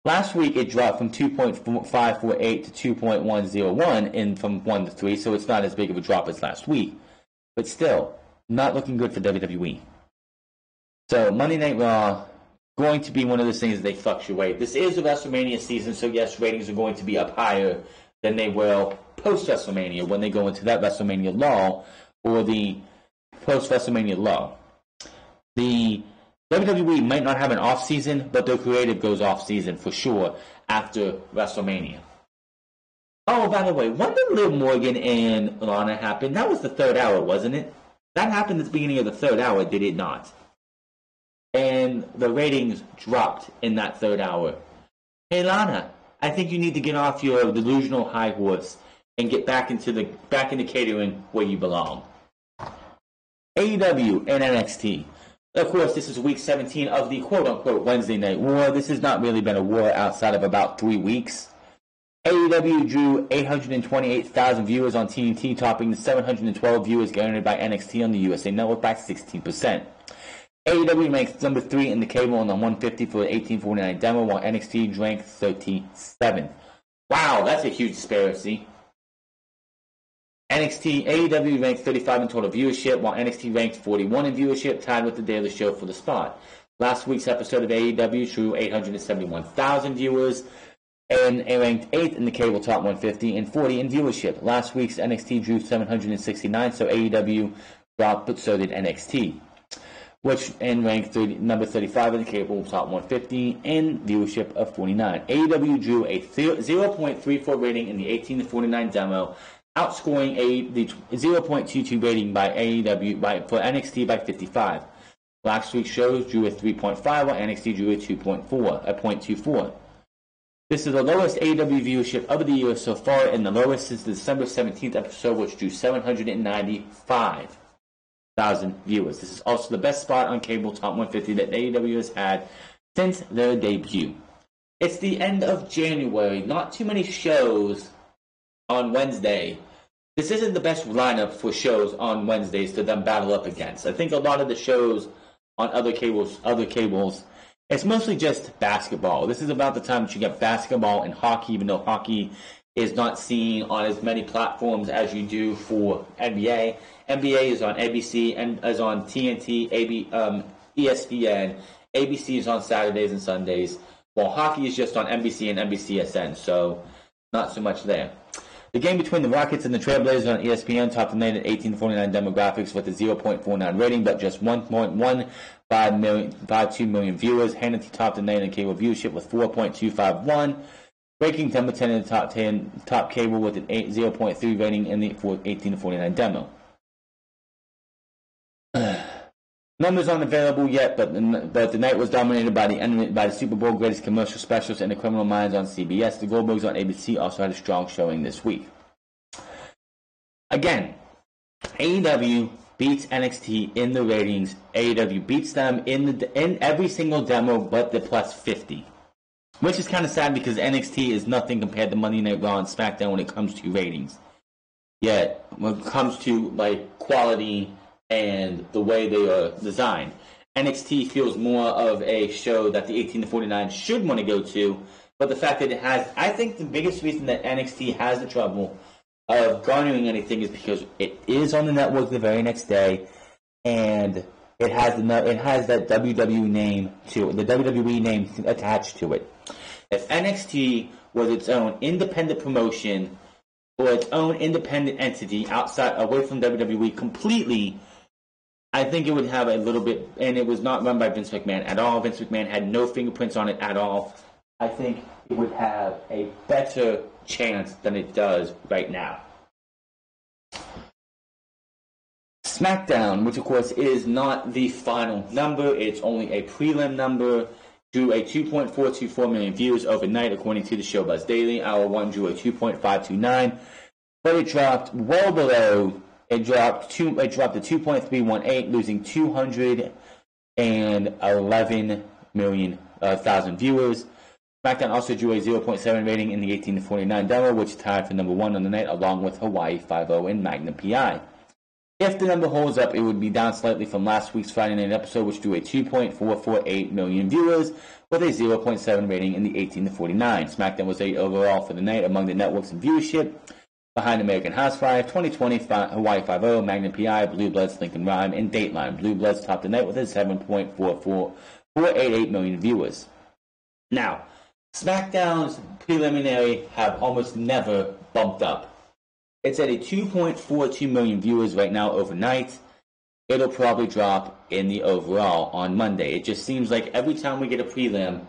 Speaker 1: Last week it dropped from 2.548 to 2.101 from 1 to 3, so it's not as big of a drop as last week. But still, not looking good for WWE. So Monday Night Raw, going to be one of those things that they fluctuate. This is the WrestleMania season, so yes, ratings are going to be up higher than they will post-WrestleMania when they go into that WrestleMania lull or the post-WrestleMania lull. The WWE might not have an off-season, but their creative goes off-season for sure after WrestleMania. Oh, by the way, when did Liv Morgan and Lana happen? That was the third hour, wasn't it? That happened at the beginning of the third hour, did it not? And the ratings dropped in that third hour. Hey Lana, I think you need to get off your delusional high horse and get back into catering where you belong. AEW and NXT. Of course, this is week 17 of the quote-unquote Wednesday Night War. This has not really been a war outside of about 3 weeks. AEW drew 828,000 viewers on TNT, topping the 712 viewers garnered by NXT on the USA Network by 16%. AEW ranks number 3 in the cable on the 150 for the 1849 demo, while NXT ranked 37th. Wow, that's a huge disparity. AEW ranked 35 in total viewership, while NXT ranked 41 in viewership, tied with The Daily Show for the spot. Last week's episode of AEW drew 871,000 viewers, and it ranked 8th in the cable top 150 and 40 in viewership. Last week's NXT drew 769, so AEW dropped, but so did NXT, which ranked number 35 in the cable top 150 and viewership of 49. AEW drew a 0.34 rating in the 18 to 49 demo, outscoring the 0.22 rating by AEW for NXT by 55. Last week's shows drew a 3.5, while NXT drew a 0.24. This is the lowest AEW viewership of the year so far, and the lowest since the December 17th episode, which drew 795,000 viewers. This is also the best spot on cable top 150 that AEW has had since their debut. It's the end of January. Not too many shows on Wednesday. This isn't the best lineup for shows on Wednesdays to then battle up against. I think a lot of the shows on other cables, it's mostly just basketball. This is about the time that you get basketball and hockey, even though hockey is not seen on as many platforms as you do for NBA. NBA is on ABC and is on TNT, ESPN. ABC is on Saturdays and Sundays, while hockey is just on NBC and NBCSN, so not so much there. The game between the Rockets and the Trailblazers on ESPN topped the night at 1849 demographics with a 0.49 rating, but just 1.152 million viewers. Hannity topped the night in cable viewership with 4.251, breaking number 10 in the top 10 top cable with an 0.3 rating in the 1849 demo. Numbers aren't available yet, but the night was dominated by the Super Bowl greatest commercial specials and the Criminal Minds on CBS. The Goldbergs on ABC also had a strong showing this week. Again, AEW beats NXT in the ratings. AEW beats them in every single demo but the plus 50. Which is kind of sad because NXT is nothing compared to Monday Night Raw and SmackDown when it comes to ratings. Yet, when it comes to like quality and the way they are designed, NXT feels more of a show that the 18 to 49 should want to go to, but the fact that it has, I think the biggest reason that NXT has the trouble of garnering anything is because it is on the network the very next day, and it has that WWE name to it, the WWE name attached to it. If NXT was its own independent promotion or its own independent entity away from WWE completely, I think it would have a little bit, and it was not run by Vince McMahon at all. Vince McMahon had no fingerprints on it at all. I think it would have a better chance than it does right now. SmackDown, which of course is not the final number, it's only a prelim number, drew a 2.424 million views overnight according to the Showbuzz Daily. Hour 1 drew a 2.529, but it dropped well below. It dropped to 2.318, losing 211 million thousand viewers. SmackDown also drew a 0.7 rating in the 18 to 49 demo, which tied for number 1 on the night, along with Hawaii 5-0 and Magnum PI. If the number holds up, it would be down slightly from last week's Friday night episode, which drew a 2.448 million viewers, with a 0.7 rating in the 18 to 49. SmackDown was 8 overall for the night among the networks in viewership, behind American Housewives, 2020, Hawaii 5-0, Magnum PI, Blue Bloods, Lincoln Rhyme, and Dateline. Blue Bloods topped the night with a 7.488 million viewers. Now, SmackDown's preliminary have almost never bumped up. It's at a 2.42 million viewers right now overnight. It'll probably drop in the overall on Monday. It just seems like every time we get a prelim,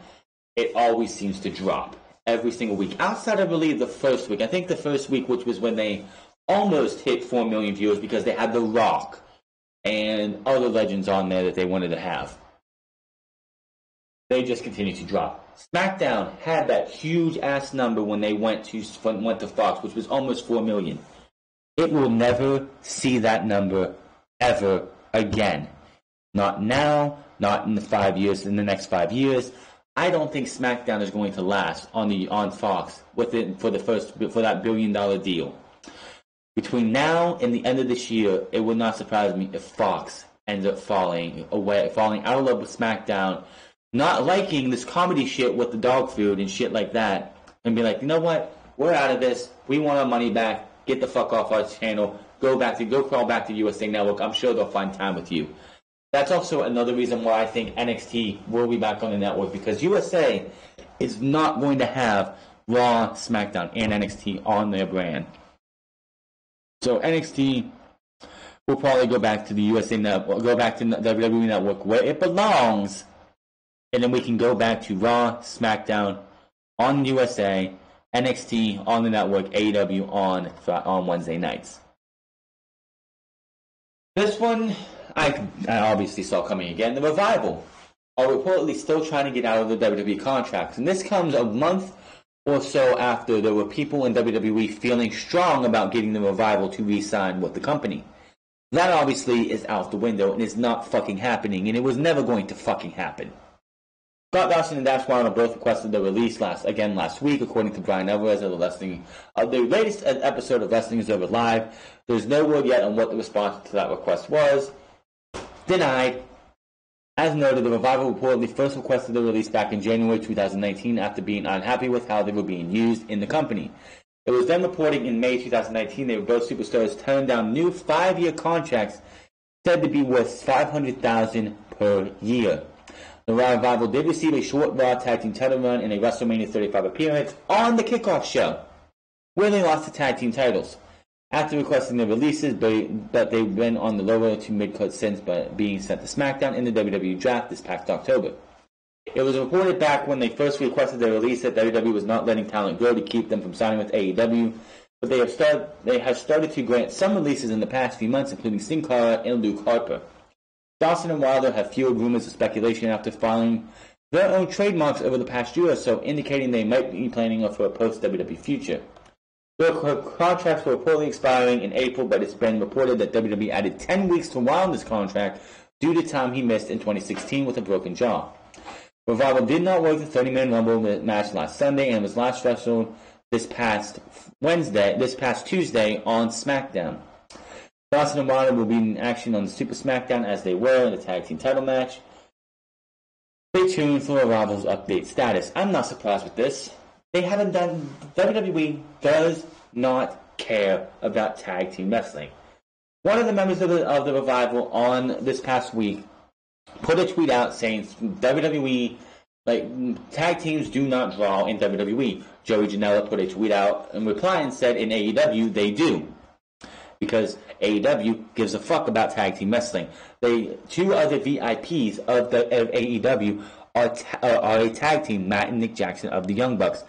Speaker 1: it always seems to drop. Every single week. Outside, I believe, the first week. I think the first week, which was when they almost hit 4 million viewers because they had The Rock and other legends on there that they wanted to have. They just continue to drop. SmackDown had that huge-ass number when they went to Fox, which was almost 4 million. It will never see that number ever again. Not now, not in the 5 years, in the next 5 years. I don't think SmackDown is going to last on Fox for that $1 billion deal. Between now and the end of this year, it would not surprise me if Fox ends up falling out of love with SmackDown, not liking this comedy shit with the dog food and shit like that, and be like, you know what? We're out of this. We want our money back. Get the fuck off our channel. Go crawl back to USA Network. I'm sure they'll find time with you. That's also another reason why I think NXT will be back on the network, because USA is not going to have Raw, SmackDown, and NXT on their brand. So NXT will probably go back to the USA Network, go back to the WWE Network where it belongs, and then we can go back to Raw, SmackDown on USA, NXT on the network, AEW on Wednesday nights. This one I obviously saw coming again. The Revival are reportedly still trying to get out of the WWE contracts, and this comes a month or so after there were people in WWE feeling strong about getting the Revival to re-sign with the company. That obviously is out the window and is not fucking happening, and it was never going to fucking happen. Scott Dawson and Dash Wilder both requested the release last week, according to Brian Alvarez of the latest episode of Wrestling is Over Live. There's no word yet on what the response to that request was. Denied. As noted, the Revival reportedly first requested the release back in January 2019 after being unhappy with how they were being used in the company. It was then reporting in May 2019 they were both superstars turned down new 5-year contracts said to be worth $500,000 per year. The Revival did receive a short Raw Tag Team title run in a WrestleMania 35 appearance on the Kickoff show, where they lost the tag team titles. After requesting their releases, but they've been on the lower to mid-cut since being sent to SmackDown in the WWE Draft this past October. It was reported back when they first requested their release that WWE was not letting talent go to keep them from signing with AEW, but they have started to grant some releases in the past few months, including Sin Cara and Luke Harper. Dawson and Wilder have fueled rumors of speculation after filing their own trademarks over the past year or so, indicating they might be planning for a post-WWE future. Their contracts were reportedly expiring in April, but it's been reported that WWE added 10 weeks to Wilder's contract due to time he missed in 2016 with a broken jaw. Revival did not work the 30-man Rumble match last Sunday and was last wrestled this past Tuesday on SmackDown. Dawson and Wilder will be in action on the Super SmackDown as they were in the tag team title match. Stay tuned for Revival's update status. I'm not surprised with this. WWE does not care about tag team wrestling. One of the members of the Revival on this past week put a tweet out saying WWE, tag teams do not draw in WWE. Joey Janela put a tweet out in reply and said in AEW they do. Because AEW gives a fuck about tag team wrestling. Two other VIPs of AEW are a tag team, Matt and Nick Jackson of the Young Bucks.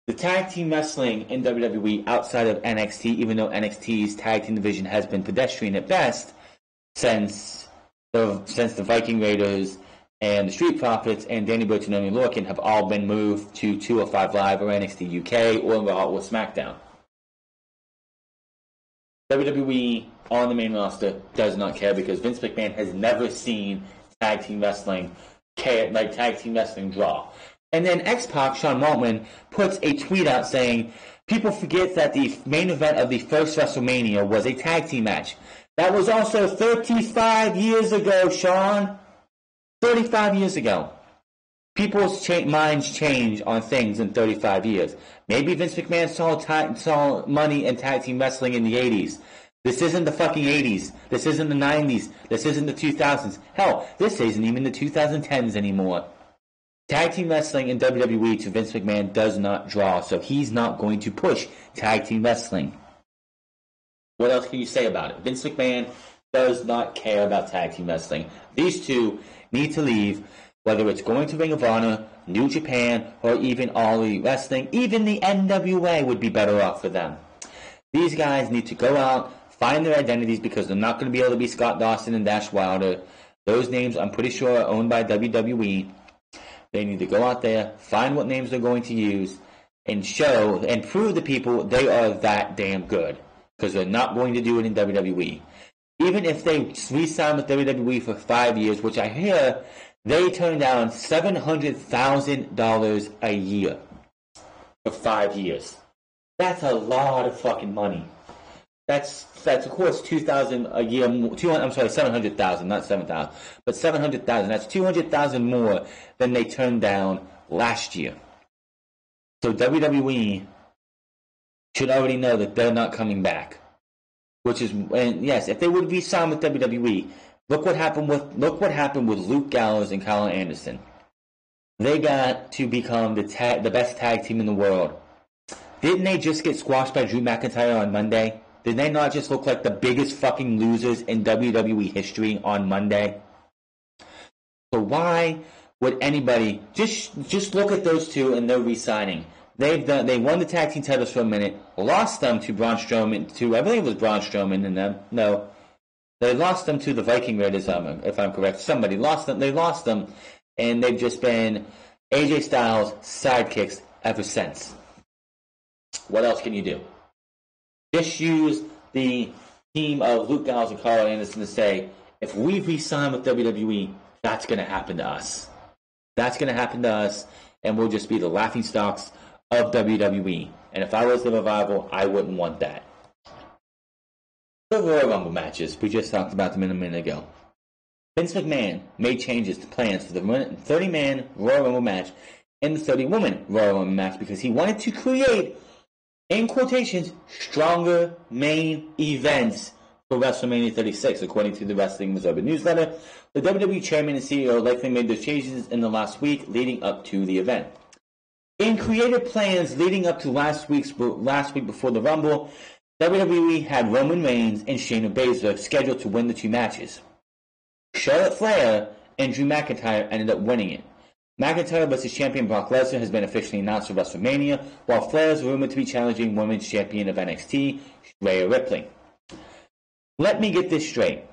Speaker 1: The tag team wrestling in WWE outside of NXT, even though NXT's tag team division has been pedestrian at best since the Viking Raiders and the Street Profits and Danny Burch and Oney Lorcan have all been moved to 205 Live or NXT UK or Raw or SmackDown. WWE on the main roster does not care because Vince McMahon has never seen tag team wrestling tag team wrestling draw. And then X-Pac, Sean Waltman, puts a tweet out saying, people forget that the main event of the first WrestleMania was a tag team match. That was also 35 years ago, Sean. 35 years ago. People's minds change on things in 35 years. Maybe Vince McMahon saw money in tag team wrestling in the 80s. This isn't the fucking 80s. This isn't the 90s. This isn't the 2000s. Hell, this isn't even the 2010s anymore. Tag team wrestling in WWE to Vince McMahon does not draw, so he's not going to push tag team wrestling. What else can you say about it? Vince McMahon does not care about tag team wrestling. These two need to leave, whether it's going to Ring of Honor, New Japan, or even All Elite Wrestling. Even the NWA would be better off for them. These guys need to go out, find their identities, because they're not going to be able to be Scott Dawson and Dash Wilder. Those names, I'm pretty sure, are owned by WWE. They need to go out there, find what names they're going to use, and show and prove to people they are that damn good. Because they're not going to do it in WWE. Even if they re-sign with WWE for 5 years, which I hear they turned down $700,000 a year for 5 years. That's a lot of fucking money. That's of course $2,000 a year. $700,000, not $7,000, but $700,000. That's $200,000 more than they turned down last year. So WWE should already know that they're not coming back. And yes, if they would be signed with WWE, look what happened with Luke Gallows and Kyle Anderson. They got to become the best tag team in the world. Didn't they just get squashed by Drew McIntyre on Monday? Did they not just look like the biggest fucking losers in WWE history on Monday? So why would anybody just look at those two and they're re-signing? They won the tag team titles for a minute, lost them to Braun Strowman, I believe it was Braun Strowman and them. No, they lost them to the Viking Raiders, if I'm correct. Somebody lost them. They lost them, and they've just been AJ Styles sidekicks ever since. What else can you do? Just use the team of Luke Gallows and Carl Anderson to say, if we re-sign with WWE, that's going to happen to us. That's going to happen to us, and we'll just be the laughingstocks of WWE. And if I was the Revival, I wouldn't want that. The Royal Rumble matches, we just talked about them a minute ago. Vince McMahon made changes to plans for the 30-man Royal Rumble match and the 30-woman Royal Rumble match because he wanted to create, in quotations, stronger main events for WrestleMania 36, according to the Wrestling Observer newsletter. The WWE chairman and CEO likely made those changes in the last week leading up to the event. In creative plans leading up to last week before the Rumble, WWE had Roman Reigns and Shayna Baszler scheduled to win the two matches. Charlotte Flair and Drew McIntyre ended up winning it. McIntyre vs. champion Brock Lesnar has been officially announced for WrestleMania, while Flair is rumored to be challenging Women's Champion of NXT, Rhea Ripley. Let me get this straight.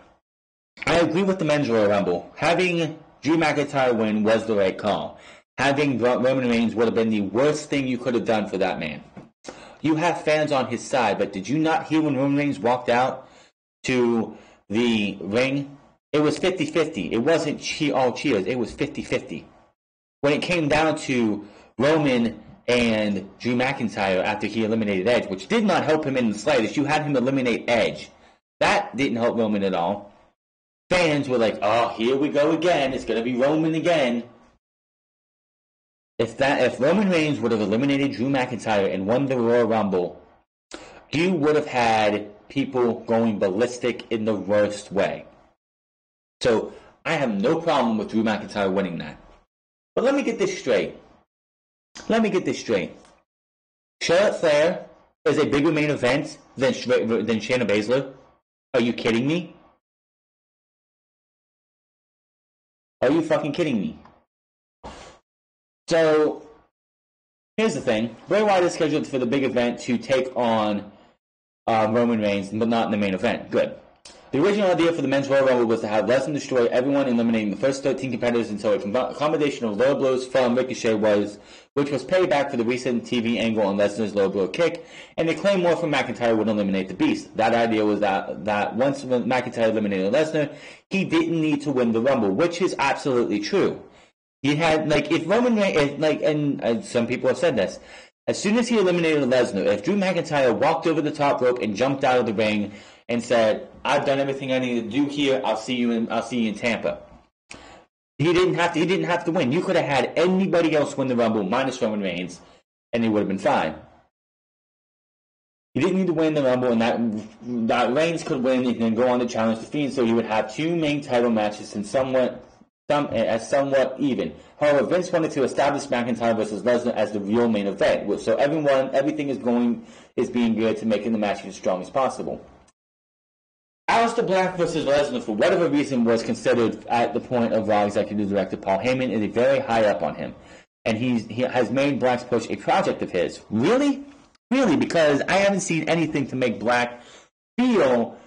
Speaker 1: I agree with the Men's Royal Rumble. Having Drew McIntyre win was the right call. Having Roman Reigns would have been the worst thing you could have done for that man. You have fans on his side, but did you not hear when Roman Reigns walked out to the ring? It was 50-50. It wasn't all cheers. It was 50-50. When it came down to Roman and Drew McIntyre after he eliminated Edge, which did not help him in the slightest, you had him eliminate Edge. That didn't help Roman at all. Fans were like, oh, here we go again. It's going to be Roman again. If Roman Reigns would have eliminated Drew McIntyre and won the Royal Rumble, you would have had people going ballistic in the worst way. So I have no problem with Drew McIntyre winning that. But let me get this straight. Charlotte Flair is a bigger main event than Shayna Baszler? Are you kidding me? Are you fucking kidding me? So, here's the thing. Bray Wyatt is scheduled for the big event to take on Roman Reigns, but not in the main event. Good. The original idea for the Men's Royal Rumble was to have Lesnar destroy everyone, eliminating the first 13 competitors until a combination of low blows from Ricochet which was payback for the recent TV angle on Lesnar's low blow kick, and the Claymore from McIntyre would eliminate the Beast. That idea was that once McIntyre eliminated Lesnar, he didn't need to win the Rumble, which is absolutely true. He had, like, if Roman Reigns, like, and some people have said this, as soon as he eliminated Lesnar, if Drew McIntyre walked over the top rope and jumped out of the ring and said, "I've done everything I need to do here. I'll see you in Tampa." He didn't have to win. You could have had anybody else win the Rumble minus Roman Reigns, and they would have been fine. He didn't need to win the Rumble, and that Reigns could win and then go on to challenge the Fiend, so he would have two main title matches and somewhat even. However, Vince wanted to establish McIntyre versus Lesnar as the real main event, so everything is being geared to making the match as strong as possible. Aleister Black versus Lesnar, for whatever reason, was considered at the point of Raw Executive Director Paul Heyman is very high up on him, and he has made Black's push a project of his. Really? Really? Because I haven't seen anything to make Black feel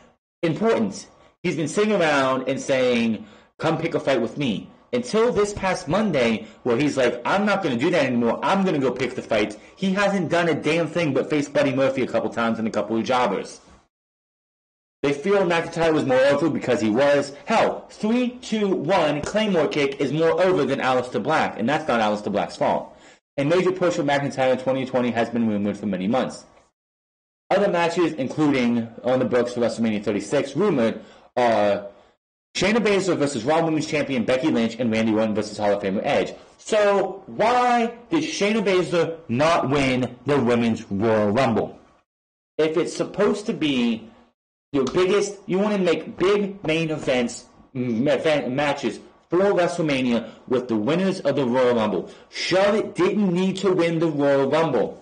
Speaker 1: important. He's been sitting around and saying, "Come pick a fight with me." Until this past Monday, where he's like, "I'm not going to do that anymore. I'm going to go pick the fights." He hasn't done a damn thing but face Buddy Murphy a couple times and a couple of jobbers. They feel McIntyre was more over because he was. Hell, 3-2-1 Claymore kick is more over than Aleister Black, and that's not Aleister Black's fault. A major push for McIntyre in 2020 has been rumored for many months. Other matches, including on the books for WrestleMania 36, rumored are Shayna Baszler versus Raw Women's Champion Becky Lynch and Randy Orton versus Hall of Famer Edge. So why did Shayna Baszler not win the Women's Royal Rumble? If it's supposed to be your biggest, you want to make big main matches for WrestleMania with the winners of the Royal Rumble. Charlotte didn't need to win the Royal Rumble.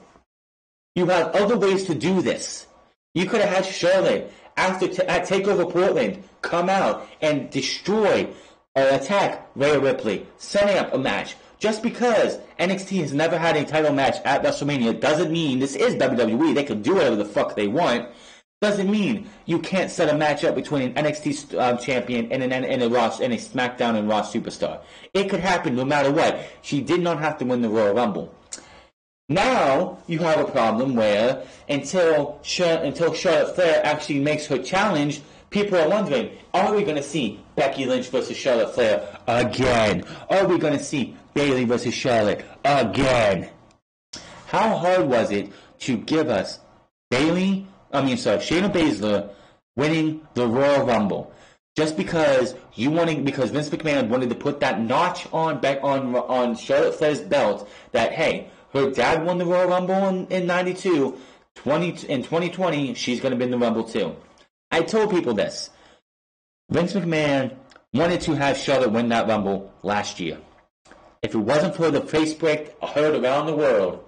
Speaker 1: You have other ways to do this. You could have had Charlotte at TakeOver Portland come out and destroy or attack Rhea Ripley, setting up a match. Just because NXT has never had a title match at WrestleMania doesn't mean this is WWE. They can do whatever the fuck they want. Doesn't mean you can't set a match up between an NXT champion and a SmackDown and Raw superstar. It could happen no matter what. She did not have to win the Royal Rumble. Now you have a problem where until Charlotte Flair actually makes her challenge, people are wondering, are we going to see Becky Lynch versus Charlotte Flair again? Are we going to see Bayley versus Charlotte again? How hard was it to give us Shayna Baszler winning the Royal Rumble? Just because Vince McMahon wanted to put that notch on Charlotte Flair's belt that, hey, her dad won the Royal Rumble in 92, in 2020, she's going to be in the Rumble too. I told people this. Vince McMahon wanted to have Charlotte win that Rumble last year. If it wasn't for the face break heard around the world,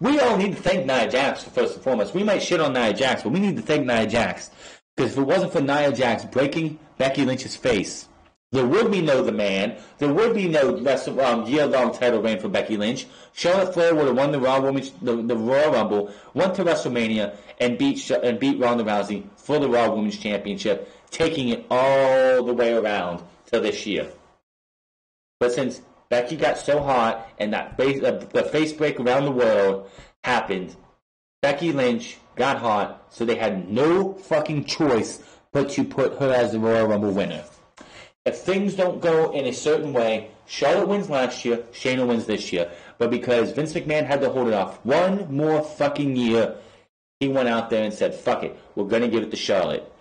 Speaker 1: we all need to thank Nia Jax first and foremost. We might shit on Nia Jax, but we need to thank Nia Jax. Because if it wasn't for Nia Jax breaking Becky Lynch's face, there would be no The Man. There would be no year-long title reign for Becky Lynch. Charlotte Flair would have won the Royal Rumble, went to WrestleMania, and beat Ronda Rousey for the Raw Women's Championship, taking it all the way around to this year. But since Becky got so hot and the face break around the world happened, Becky Lynch got hot, so they had no fucking choice but to put her as the Royal Rumble winner. If things don't go in a certain way, Charlotte wins last year, Shayna wins this year. But because Vince McMahon had to hold it off one more fucking year, he went out there and said, fuck it, we're going to give it to Charlotte.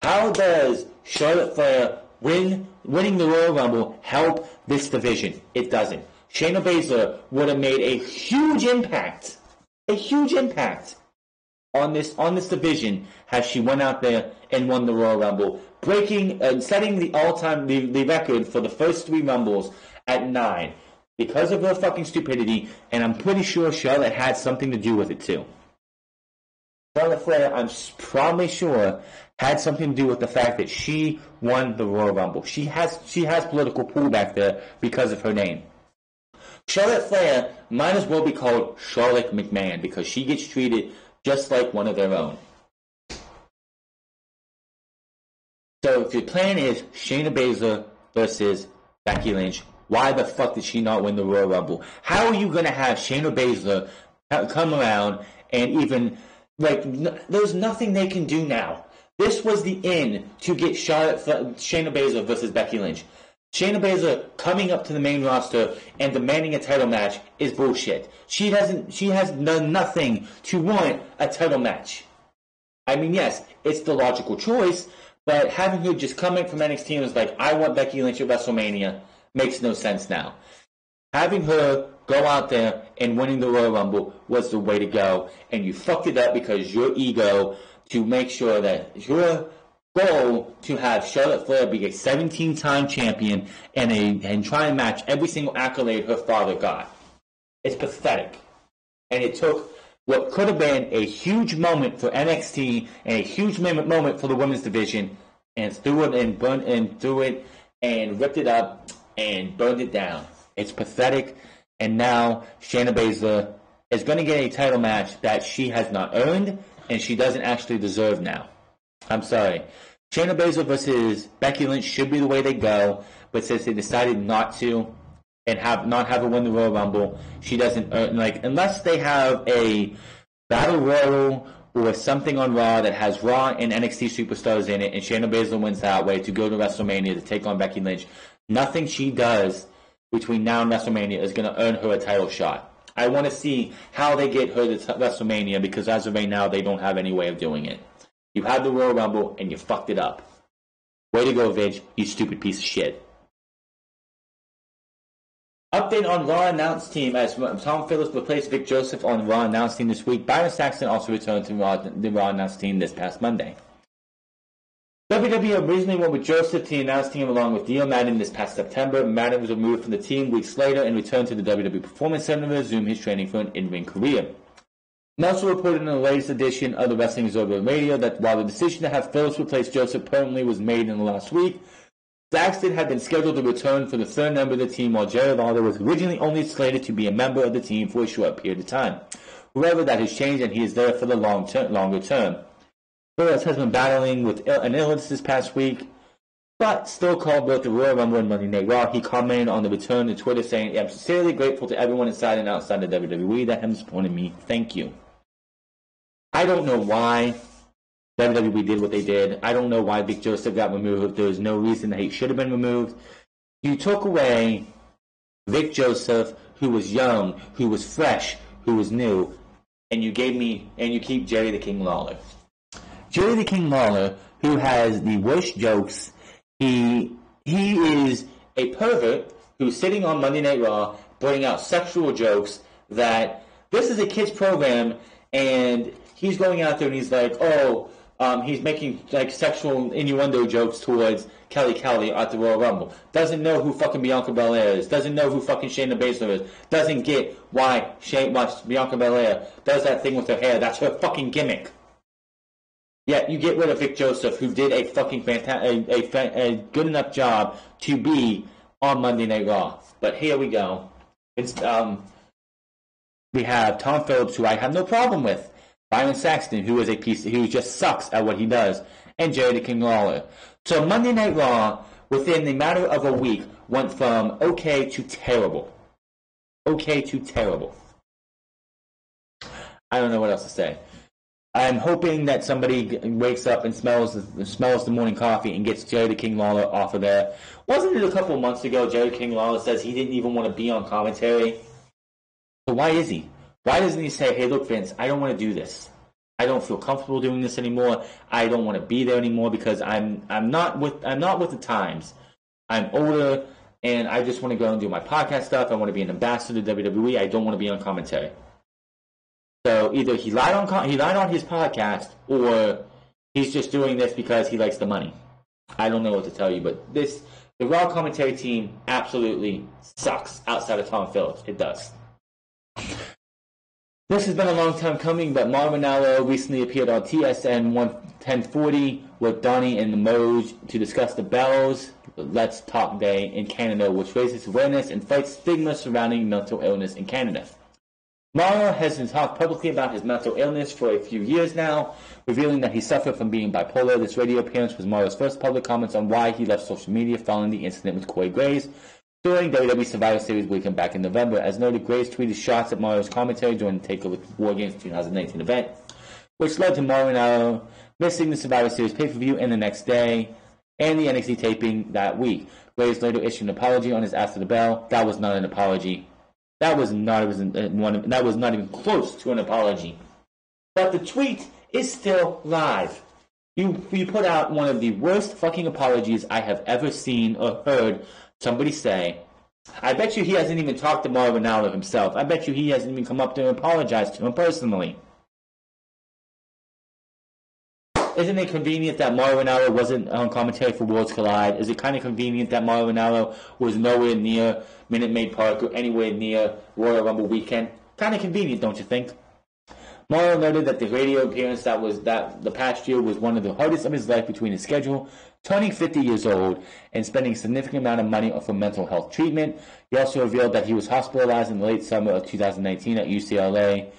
Speaker 1: How does Charlotte Flair winning the Royal Rumble help this division? It doesn't. Shayna Baszler would have made a huge impact on this division had she went out there and won the Royal Rumble, setting the record for the first 3 Rumbles at 9 because of her fucking stupidity, and I'm pretty sure Charlotte had something to do with it too. Charlotte Flair, I'm probably sure, had something to do with the fact that she won the Royal Rumble. She has political pull back there because of her name. Charlotte Flair might as well be called Charlotte McMahon because she gets treated just like one of their own. So if your plan is Shayna Baszler versus Becky Lynch, why the fuck did she not win the Royal Rumble? How are you going to have Shayna Baszler come around and even, there's nothing they can do now. This was the in to get Shayna Baszler versus Becky Lynch. Shayna Baszler coming up to the main roster and demanding a title match is bullshit. She has done nothing to warrant a title match. I mean, yes, it's the logical choice, but having her just come in from NXT and was like, I want Becky Lynch at WrestleMania, makes no sense now. Having her go out there and winning the Royal Rumble was the way to go, and you fucked it up because your ego to make sure that your goal to have Charlotte Flair be a 17-time champion and try and match every single accolade her father got. It's pathetic. And it took what could have been a huge moment for NXT and a huge moment for the women's division and threw it and ripped it up and burned it down. It's pathetic. And now Shayna Baszler is going to get a title match that she has not earned and she doesn't actually deserve now. I'm sorry. Shayna Baszler versus Becky Lynch should be the way they go, but since they decided not to and not have her win the Royal Rumble, she doesn't earn, unless they have a Battle Royal or something on Raw that has Raw and NXT superstars in it, and Shayna Baszler wins that way to go to WrestleMania to take on Becky Lynch. Nothing she does between now and WrestleMania is going to earn her a title shot. I want to see how they get her to WrestleMania because as of right now, they don't have any way of doing it. You had the Royal Rumble and you fucked it up. Way to go, Vince, you stupid piece of shit. Update on Raw announce team as Tom Phillips replaced Vic Joseph on Raw announce team this week. Byron Saxton also returned to the Raw announce team this past Monday. WWE originally went with Joseph to the announce team along with Dio Madden this past September. Madden was removed from the team weeks later and returned to the WWE Performance Center to resume his training for an in-ring career. Meltzer reported in the latest edition of the Wrestling Observer Radio that while the decision to have Phillips replace Joseph permanently was made in the last week, Saxton had been scheduled to return for the third member of the team while Jerry Lawler was originally only slated to be a member of the team for a short period of time. However, that has changed and he is there for the longer term. Phillips has been battling with an illness this past week, but still called both the Royal Rumble and Monday Night Raw. He commented on the return to Twitter saying, I'm sincerely grateful to everyone inside and outside of WWE that have supported me. Thank you. I don't know why WWE did what they did. I don't know why Vic Joseph got removed. There was no reason that he should have been removed. You took away Vic Joseph, who was young, who was fresh, who was new, and you keep Jerry the King Lawler. Jerry the King Lawler, who has the worst jokes, he is a pervert who's sitting on Monday Night Raw, bringing out sexual jokes that this is a kid's program, and he's going out there and he's like, he's making sexual innuendo jokes towards Kelly at the Royal Rumble. Doesn't know who fucking Bianca Belair is. Doesn't know who fucking Shayna Baszler is. Doesn't get why Bianca Belair does that thing with her hair. That's her fucking gimmick. Yeah, you get rid of Vic Joseph, who did a fucking a good enough job to be on Monday Night Raw. But here we go. It's we have Tom Phillips, who I have no problem with. Byron Saxton, who just sucks at what he does, and Jerry the King Lawler. So Monday Night Raw, within the matter of a week, went from okay to terrible. Okay to terrible. I don't know what else to say. I'm hoping that somebody wakes up and smells the morning coffee and gets Jerry the King Lawler off of there. Wasn't it a couple months ago Jerry King Lawler says he didn't even want to be on commentary? So why is he? Why doesn't he say, hey, look, Vince, I don't want to do this. I don't feel comfortable doing this anymore. I don't want to be there anymore because I'm not with the times. I'm older and I just want to go and do my podcast stuff. I want to be an ambassador to WWE. I don't want to be on commentary. So either he lied on his podcast, or he's just doing this because he likes the money. I don't know what to tell you, but the Raw commentary team absolutely sucks outside of Tom Phillips. It does. This has been a long time coming, but Marvin Allo recently appeared on TSN 1040 with Donnie and the Moj to discuss the Bells Let's Talk Day in Canada, which raises awareness and fights stigma surrounding mental illness in Canada. Morrow has been talked publicly about his mental illness for a few years now, revealing that he suffered from being bipolar. This radio appearance was Morrow's first public comments on why he left social media following the incident with Corey Graves during WWE Survivor Series weekend back in November. As noted, Graves tweeted shots at Morrow's commentary during the TakeOver War Games 2019 event. which led to Mauro Ranallo missing the Survivor Series pay-per-view and the next day, and the NXT taping that week. Graves later issued an apology on his After the Bell. That was not an apology. That was not even close to an apology. But the tweet is still live. You put out one of the worst fucking apologies I have ever seen or heard somebody say. I bet you he hasn't even talked to Mauro Ranallo himself. I bet you he hasn't even come up to him and apologized to him personally. Isn't it convenient that Mauro Ranallo wasn't on commentary for Worlds Collide? Is it kind of convenient that Mauro Ranallo was nowhere near Minute Maid Park or anywhere near Royal Rumble weekend? Kind of convenient, don't you think? Mauro noted that the radio appearance that the past year was one of the hardest of his life between his schedule, turning 50 years old, and spending a significant amount of money for mental health treatment. He also revealed that he was hospitalized in the late summer of 2019 at UCLA,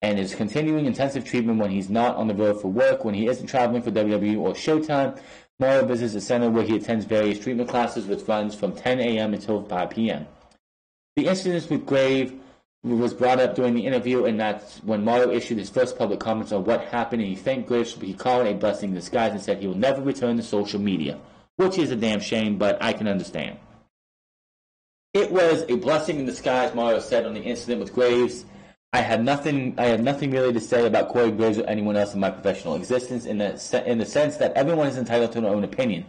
Speaker 1: and is continuing intensive treatment when he's not on the road for work. When he isn't traveling for WWE or Showtime, Mauro visits a center where he attends various treatment classes, which runs from 10 a.m. until 5 p.m. The incident with Graves was brought up during the interview, and that's when Mauro issued his first public comments on what happened, and he thanked Graves for what he called a blessing in disguise and said he will never return to social media, which is a damn shame, but I can understand. It was a blessing in disguise, Mauro said on the incident with Graves. I had nothing really to say about Corey Graves or anyone else in my professional existence in the sense that everyone is entitled to their own opinion.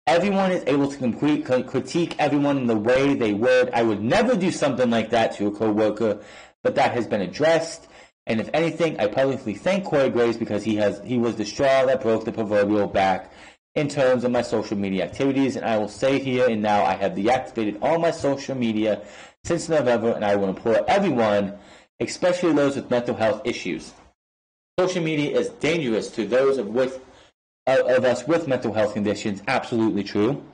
Speaker 1: Everyone is able to critique everyone in the way they would. I would never do something like that to a co-worker, but that has been addressed. And if anything, I publicly thank Corey Graves because he was the straw that broke the proverbial back in terms of my social media activities. And I will say here and now, I have deactivated all my social media since November, and I will implore everyone, especially those with mental health issues. Social media is dangerous to those of us with mental health conditions. Absolutely true.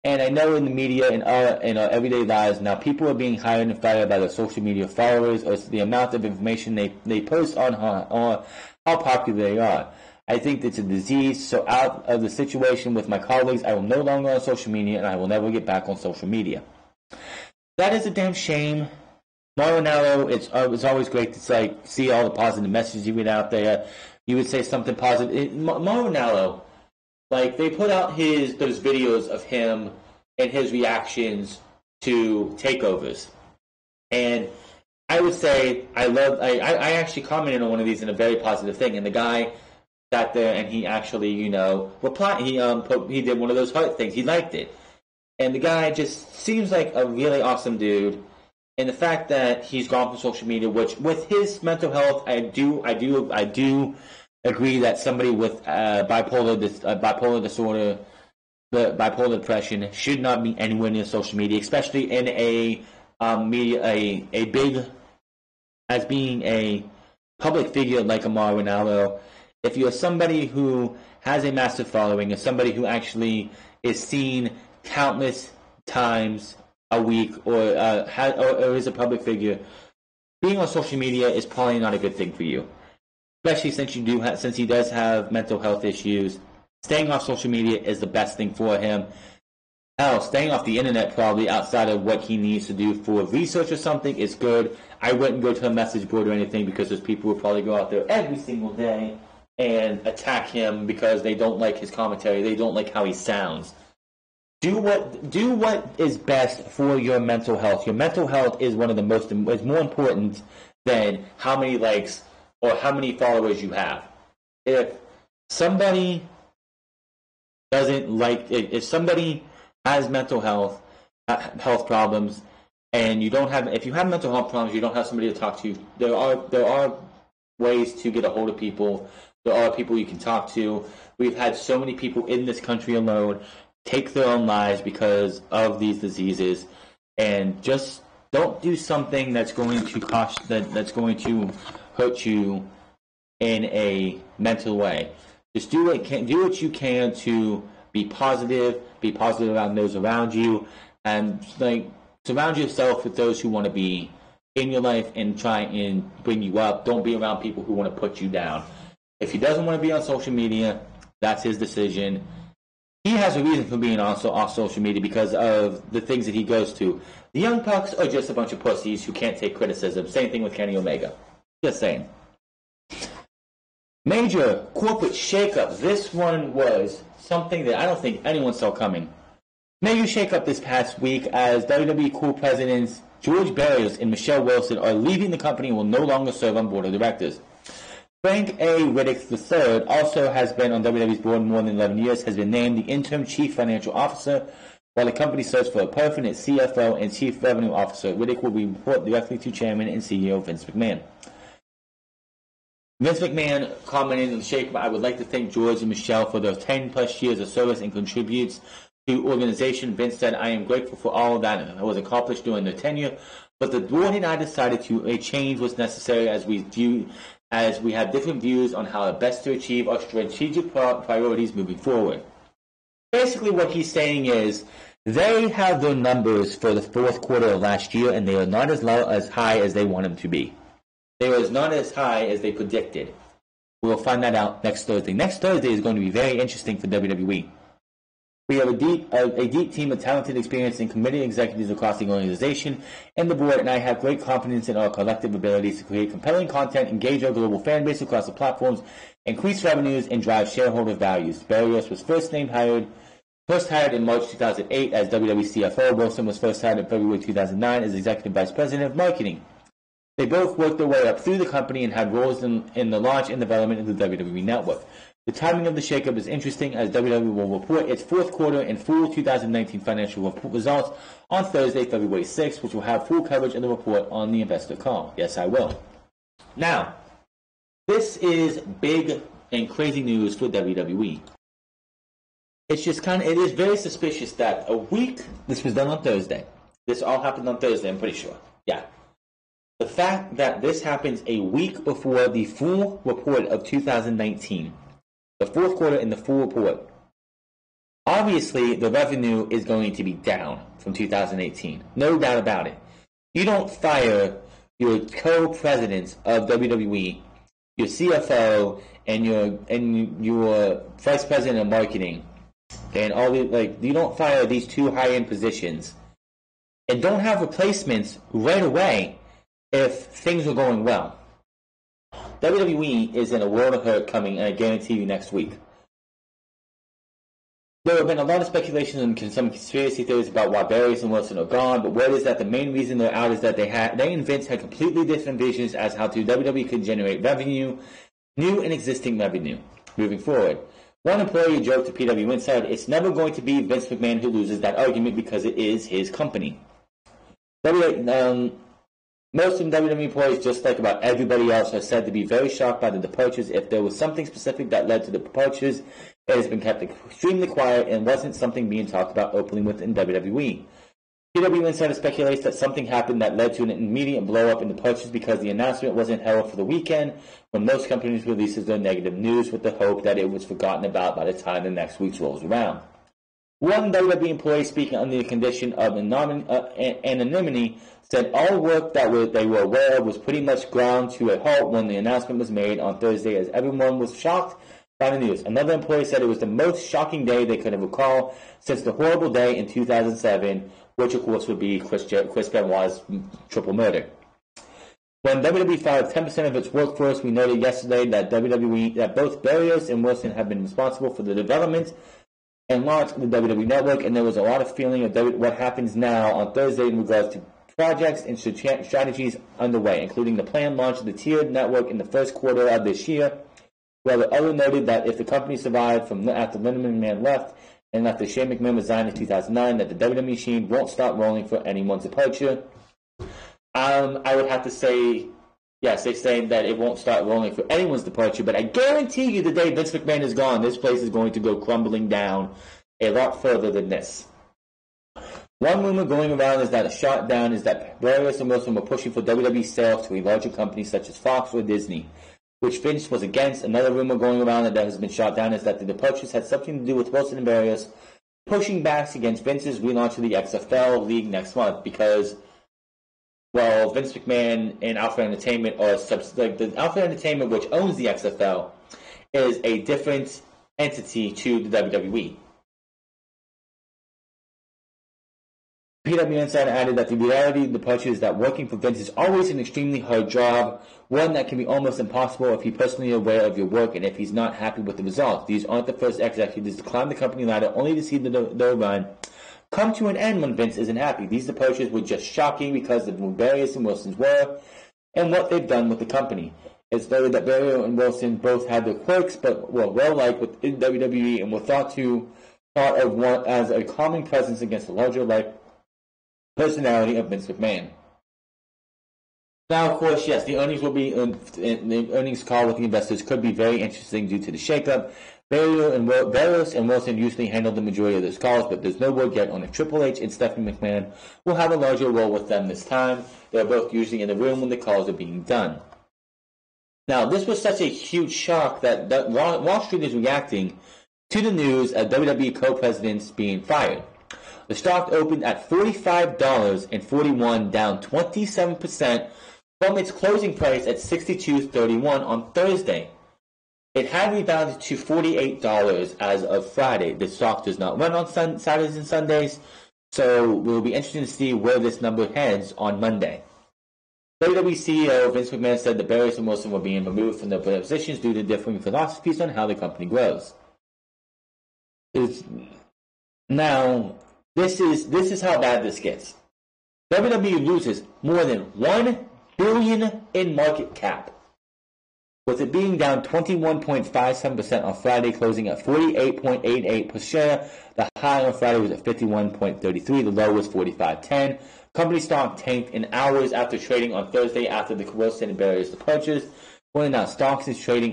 Speaker 1: And I know in the media, in our everyday lives now, people are being hired and fired by their social media followers, or the amount of information they post on how popular they are. I think it's a disease. So out of the situation with my colleagues, I will no longer on social media, and I will never get back on social media. That is a damn shame. Mauro Ranallo, it's always great to see all the positive messages you read out there. You would say something positive. Mauro Ranallo, they put out those videos of him and his reactions to takeovers, and I would say I actually commented on one of these in a very positive thing, and the guy sat there and he actually replied. He did one of those heart things. He liked it, and the guy just seems like a really awesome dude. And the fact that he's gone from social media, which with his mental health, I do agree that somebody with bipolar disorder, the bipolar depression, should not be anywhere near social media, especially in as being a public figure like Mauro Ranallo. If you're somebody who has a massive following, or somebody who actually is seen countless times a week, or is a public figure, being on social media is probably not a good thing for you. Especially since he does have mental health issues. Staying off social media is the best thing for him. Hell, staying off the internet probably outside of what he needs to do for research or something is good. I wouldn't go to a message board or anything because those people would probably go out there every single day and attack him because they don't like his commentary. They don't like how he sounds. Do what is best for your mental health. Your mental health is is more important than how many likes or how many followers you have. If somebody if somebody has mental health problems, and if you have mental health problems, you don't have somebody to talk to. There are ways to get a hold of people. There are people you can talk to. We've had so many people in this country alone take their own lives because of these diseases, and just don't do something that's going to hurt you in a mental way. Just do what you can to be positive around those around you, and surround yourself with those who want to be in your life and try and bring you up. Don't be around people who want to put you down. If he doesn't want to be on social media, that's his decision. He has a reason for being off social media because of the things that he goes to. The Young Bucks are just a bunch of pussies who can't take criticism. Same thing with Kenny Omega. Just saying. Major corporate shakeup. This one was something that I don't think anyone saw coming. Major shakeup this past week as WWE co-presidents George Barrios and Michelle Wilson are leaving the company and will no longer serve on board of directors. Frank A. Riddick III also has been on WWE's board more than 11 years, has been named the interim chief financial officer while the company searches for a permanent CFO and chief revenue officer. Riddick will report directly to chairman and CEO Vince McMahon. Vince McMahon commented on the shakeup, "I would like to thank George and Michelle for their 10-plus years of service and contributes to organization." Vince said, "I am grateful for all of that was accomplished during their tenure, but the board and I decided a change was necessary as we have different views on how best to achieve our strategic priorities moving forward." Basically what he's saying is they have their numbers for the fourth quarter of last year, and they are not as high as they want them to be. They were not as high as they predicted. We'll find that out next Thursday. Next Thursday is going to be very interesting for WWE. We have a deep team of talented, experienced, and committed executives across the organization, and the board and I have great confidence in our collective abilities to create compelling content, engage our global fan base across the platforms, increase revenues, and drive shareholder values. Barrios was first hired in March 2008 as WWE CFO. Wilson was first hired in February 2009 as Executive Vice President of Marketing. They both worked their way up through the company and had roles in the launch and development of the WWE Network. The timing of the shakeup is interesting as WWE will report its fourth quarter and full 2019 financial results on Thursday, February 6th, which will have full coverage of the report on the investor call. Yes, I will. Now, this is big and crazy news for WWE. It's just it is very suspicious that this was done on Thursday. This all happened on Thursday, I'm pretty sure. Yeah. The fact that this happens a week before the full report of 2019, the fourth quarter and the full report, obviously the revenue is going to be down from 2018. No doubt about it. You don't fire your co-presidents of WWE, your CFO, and your vice president of marketing, and you don't fire these two high-end positions and don't have replacements right away if things are going well. WWE is in a world of hurt coming, and I guarantee you next week. There have been a lot of speculation and some conspiracy theories about why Barrios and Wilson are gone, but word is that the main reason they're out is that they and Vince had completely different visions as how WWE could generate revenue, new and existing revenue, moving forward. One employee joked to PW Insider, "It's never going to be Vince McMahon who loses that argument because it is his company." Most of WWE employees, just like about everybody else, are said to be very shocked by the departures. If there was something specific that led to the departures, it has been kept extremely quiet and wasn't something being talked about openly within WWE. PW Insider speculates that something happened that led to an immediate blow-up in departures because the announcement wasn't held for the weekend when most companies releases their negative news with the hope that it was forgotten about by the time the next week rolls around. One WWE employee speaking under the condition of anonymity said all work that they were aware of was pretty much ground to a halt when the announcement was made on Thursday as everyone was shocked by the news. Another employee said it was the most shocking day they could have recalled since the horrible day in 2007, which of course would be Chris Benoit's triple murder. When WWE fired 10% of its workforce, we noted yesterday that that both Barrios and Wilson have been responsible for the development and launch of the WWE Network, and there was a lot of feeling of what happens now on Thursday in regards to projects and strategies underway, including the planned launch of the tiered network in the first quarter of this year. While the other noted that if the company survived from after Linda McMahon left and after Shane McMahon resigned in 2009, that the WWE machine won't stop rolling for anyone's departure. I would have to say, yes, they say that it won't start rolling for anyone's departure, but I guarantee you the day Vince McMahon is gone, this place is going to go crumbling down a lot further than this. One rumor going around is that Barrios and Wilson were pushing for WWE sales to a larger company such as Fox or Disney, which Vince was against. Another rumor going around that has been shot down is that the departures had something to do with Wilson and Barrios pushing back against Vince's relaunch of the XFL League next month because, well, Vince McMahon and Alpha Entertainment the Alpha Entertainment, which owns the XFL, is a different entity to the WWE. PW Insider added that the reality of the departure is that working for Vince is always an extremely hard job, one that can be almost impossible if you're personally aware of your work and if he's not happy with the results. These aren't the first executives to climb the company ladder only to see the run come to an end when Vince isn't happy. These departures were just shocking because of who Barrios and Wilson's were and what they've done with the company. It's noted that Barrios and Wilson both had their quirks, but were well-liked within WWE and were thought of one as a calming presence against the larger-life personality of Vince McMahon. Now, of course, yes, the earnings will be the earnings call with the investors could be very interesting due to the shakeup. Barrios and Wilson usually handle the majority of those calls, but there's no word yet on if Triple H and Stephanie McMahon will have a larger role with them this time. They're both usually in the room when the calls are being done. Now, this was such a huge shock that Wall Street is reacting to the news of WWE co-presidents being fired. The stock opened at $45.41, down 27% from its closing price at $62.31 on Thursday. It had rebounded to $48 as of Friday. The stock does not run on Saturdays and Sundays, so it will be interesting to see where this number heads on Monday. WWE CEO Vince McMahon said that Barrios and Wilson were being removed from their positions due to differing philosophies on how the company grows. Now, this is how bad this gets. WWE loses more than $1 billion in market cap, with it being down 21.57% on Friday, closing at 48.88 per share. The high on Friday was at 51.33. The low was 45.10. Company stock tanked in hours after trading on Thursday after the Wilson and Barrios departures. When now stocks is trading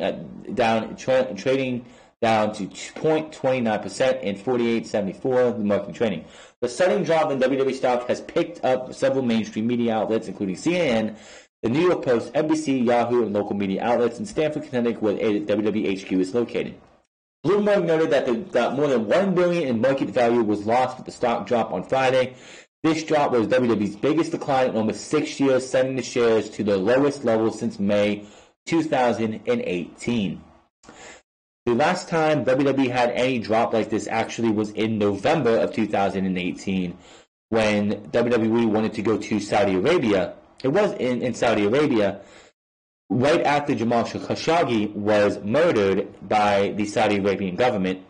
Speaker 1: down to 0.29% in 48.74 the market trading. The sudden drop in WWE stock has picked up several mainstream media outlets, including CNN, the New York Post, NBC, Yahoo, and local media outlets in Stamford, Connecticut, where WWE HQ is located. Bloomberg noted that more than $1 billion in market value was lost with the stock drop on Friday. This drop was WWE's biggest decline in almost 6 years, sending the shares to their lowest level since May 2018. The last time WWE had any drop like this actually was in November of 2018 when WWE wanted to go to Saudi Arabia. It was in Saudi Arabia right after Jamal Khashoggi was murdered by the Saudi Arabian government.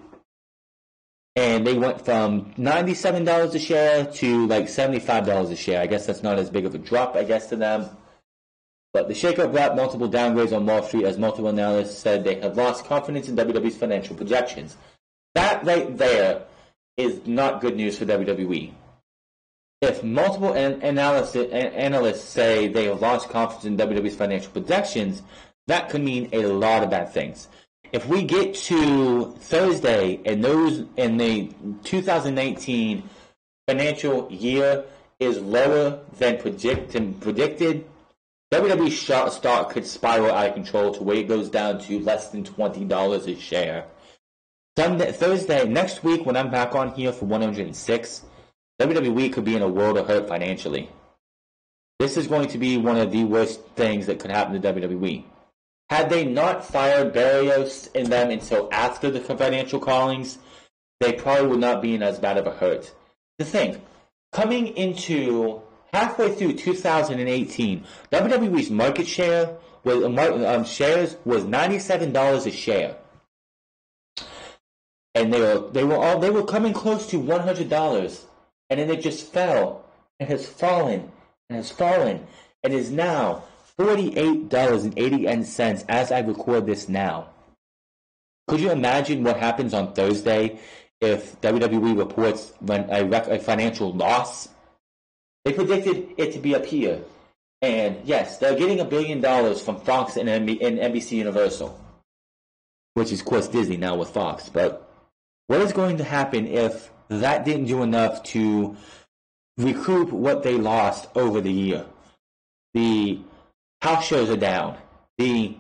Speaker 1: And they went from $97 a share to like $75 a share. I guess that's not as big of a drop, I guess, to them. But the shakeup brought multiple downgrades on Wall Street as multiple analysts said they have lost confidence in WWE's financial projections. That right there is not good news for WWE. If multiple analysts say they have lost confidence in WWE's financial projections, that could mean a lot of bad things. If we get to Thursday and the 2019 financial year is lower than predicted, WWE stock could spiral out of control to where it goes down to less than $20 a share. Thursday, next week when I'm back on here for 106, WWE could be in a world of hurt financially. This is going to be one of the worst things that could happen to WWE. Had they not fired Barrios and them until after the financial callings, they probably would not be in as bad of a hurt. The thing, coming into halfway through 2018, WWE's market share shares was $97 a share, and they were coming close to $100, and then it just fell and has fallen and is now $48.88 as I record this now. Could you imagine what happens on Thursday if WWE reports a financial loss? They predicted it to be up here. And yes, they're getting $1 billion from Fox and NBC Universal, which is, of course, Disney now with Fox. But what is going to happen if that didn't do enough to recoup what they lost over the year? The house shows are down. The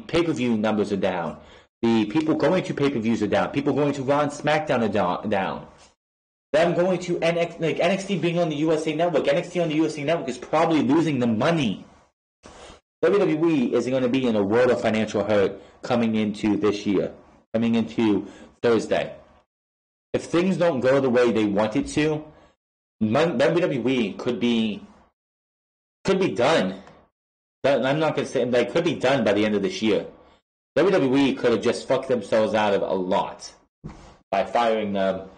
Speaker 1: pay-per-view numbers are down. The people going to pay-per-views are down. People going to Raw and SmackDown are down. Them going to NXT being on the USA Network. NXT on the USA Network is probably losing the money. WWE is going to be in a world of financial hurt coming into this year. Coming into Thursday. If things don't go the way they want it to, WWE could be done. I'm not going to say they could be done by the end of this year. WWE could have just fucked themselves out of a lot by firing them.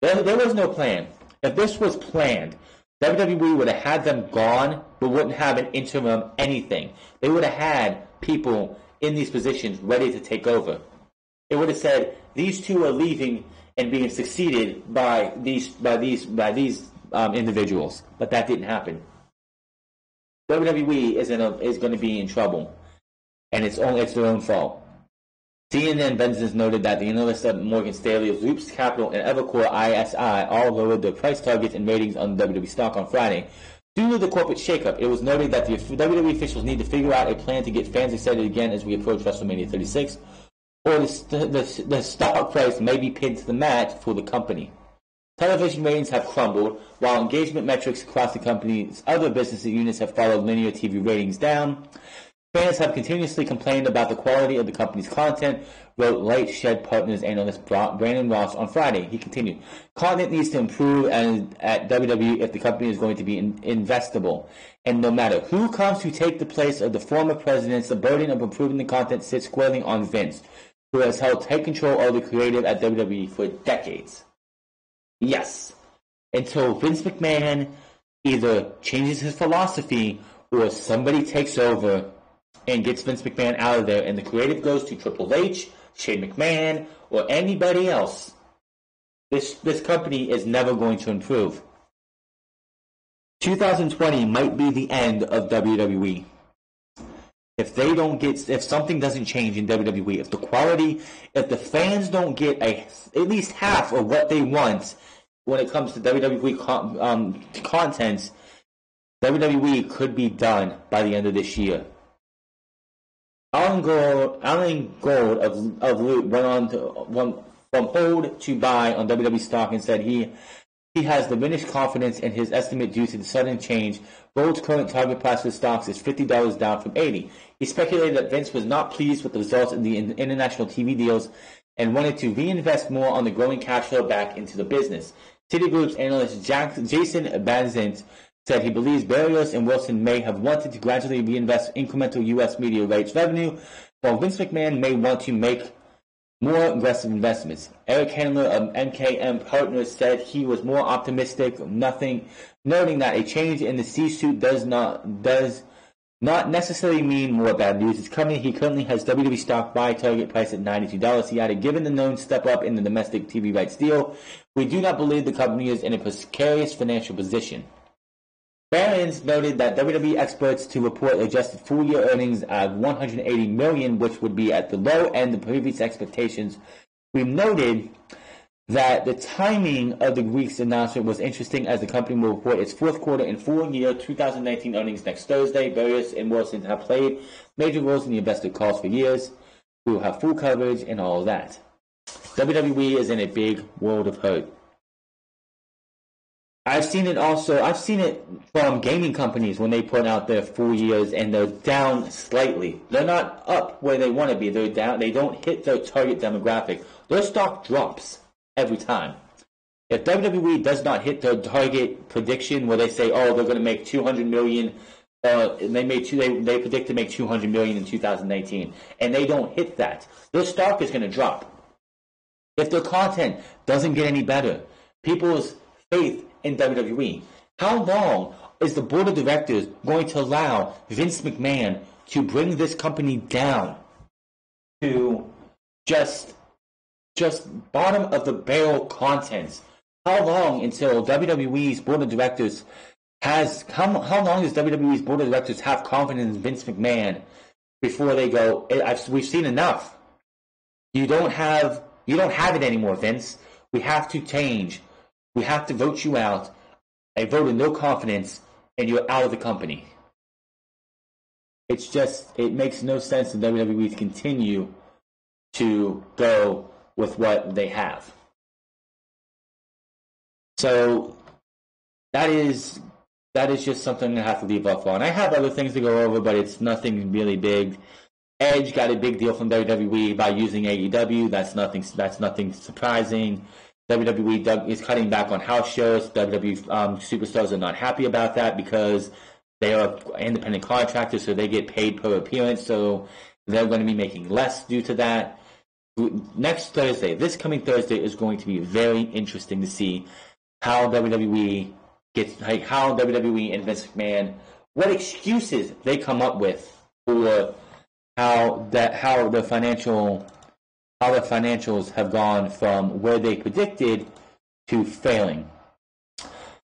Speaker 1: There was no plan. If this was planned, WWE would have had them gone, but wouldn't have an interim anything. They would have had people in these positions ready to take over. It would have said these two are leaving and being succeeded by these individuals, but that didn't happen. WWE is going to be in trouble, and it's their own fault. CNN Business noted that the analysts at Morgan Stanley, Loops Capital, and Evercore ISI all lowered their price targets and ratings on WWE stock on Friday. Due to the corporate shakeup, it was noted that the WWE officials need to figure out a plan to get fans excited again as we approach WrestleMania 36, or the stock price may be pinned to the mat for the company. Television ratings have crumbled, while engagement metrics across the company's other business units have followed linear TV ratings down. Fans have continuously complained about the quality of the company's content, wrote Lightshed Partners analyst Brandon Ross on Friday. He continued, content needs to improve at WWE if the company is going to be investable. And no matter who comes to take the place of the former presidents, the burden of improving the content sits squarely on Vince, who has held tight control of the creative at WWE for decades. Yes, until Vince McMahon either changes his philosophy or somebody takes over and gets Vince McMahon out of there and the creative goes to Triple H, Shane McMahon, or anybody else, this company is never going to improve. 2020 might be the end of WWE. If something doesn't change in WWE, if the fans don't get at least half of what they want when it comes to WWE content, WWE could be done by the end of this year. Alan Gold of Loot went from hold to buy on WWE stock and said he has diminished confidence in his estimate due to the sudden change. Gold's current target price for stocks is $50 down from $80. He speculated that Vince was not pleased with the results in the international TV deals and wanted to reinvest more on the growing cash flow back into the business. Citigroup's analyst Jason Bazant said he believes Barrios and Wilson may have wanted to gradually reinvest incremental U.S. media rights revenue, while Vince McMahon may want to make more aggressive investments. Eric Handler of MKM Partners said he was more optimistic, noting that a change in the C-suite does not necessarily mean more bad news. He currently has WWE stock buy target price at $92. He added, given the known step up in the domestic TV rights deal, we do not believe the company is in a precarious financial position. Barron's noted that WWE experts to report adjusted full-year earnings of $180 million, which would be at the low end of previous expectations. We noted that the timing of the week's announcement was interesting, as the company will report its fourth quarter and full-year 2019 earnings next Thursday. Barrios and Wilson have played major roles in the investor calls for years. We will have full coverage and all of that. WWE is in a big world of hurt. I've seen it from gaming companies when they put out their full years and they're down slightly. They're not up where they want to be. They're down. They don't hit their target demographic. Their stock drops every time. If WWE does not hit their target prediction where they say, oh, they're going to make $200 million, they predict to make $200 million in 2019, and they don't hit that, their stock is going to drop. If their content doesn't get any better, people's faith in WWE. How long is the board of directors going to allow Vince McMahon to bring this company down to just bottom of the barrel contents? How long until WWE's board of directors how long does WWE's board of directors have confidence in Vince McMahon before they go, we've seen enough. You don't have it anymore, Vince. We have to change. We have to vote you out. I vote with no confidence, and you're out of the company. It makes no sense that WWE continue to go with what they have. So that is just something I have to leave off on. I have other things to go over, but it's nothing really big. Edge got a big deal from WWE by using AEW. That's nothing surprising. WWE is cutting back on house shows. WWE superstars are not happy about that because they are independent contractors, so they get paid per appearance. So they're going to be making less due to that. Next Thursday, this coming Thursday, is going to be very interesting to see how WWE and Vince McMahon, what excuses they come up with for how the financials have gone from where they predicted to failing.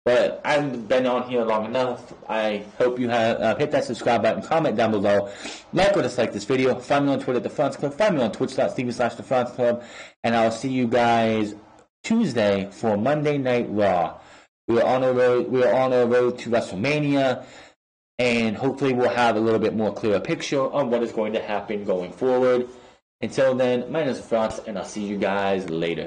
Speaker 1: But I've been on here long enough. I hope you have hit that subscribe button, comment down below, like or dislike this video. Find me on Twitter at The France Club. Find me on twitch.tv/The France Club. And I'll see you guys Tuesday for Monday Night Raw. We are on our road to WrestleMania, and hopefully we'll have a little bit more clearer picture on what is going to happen going forward. Until then, my name is France, and I'll see you guys later.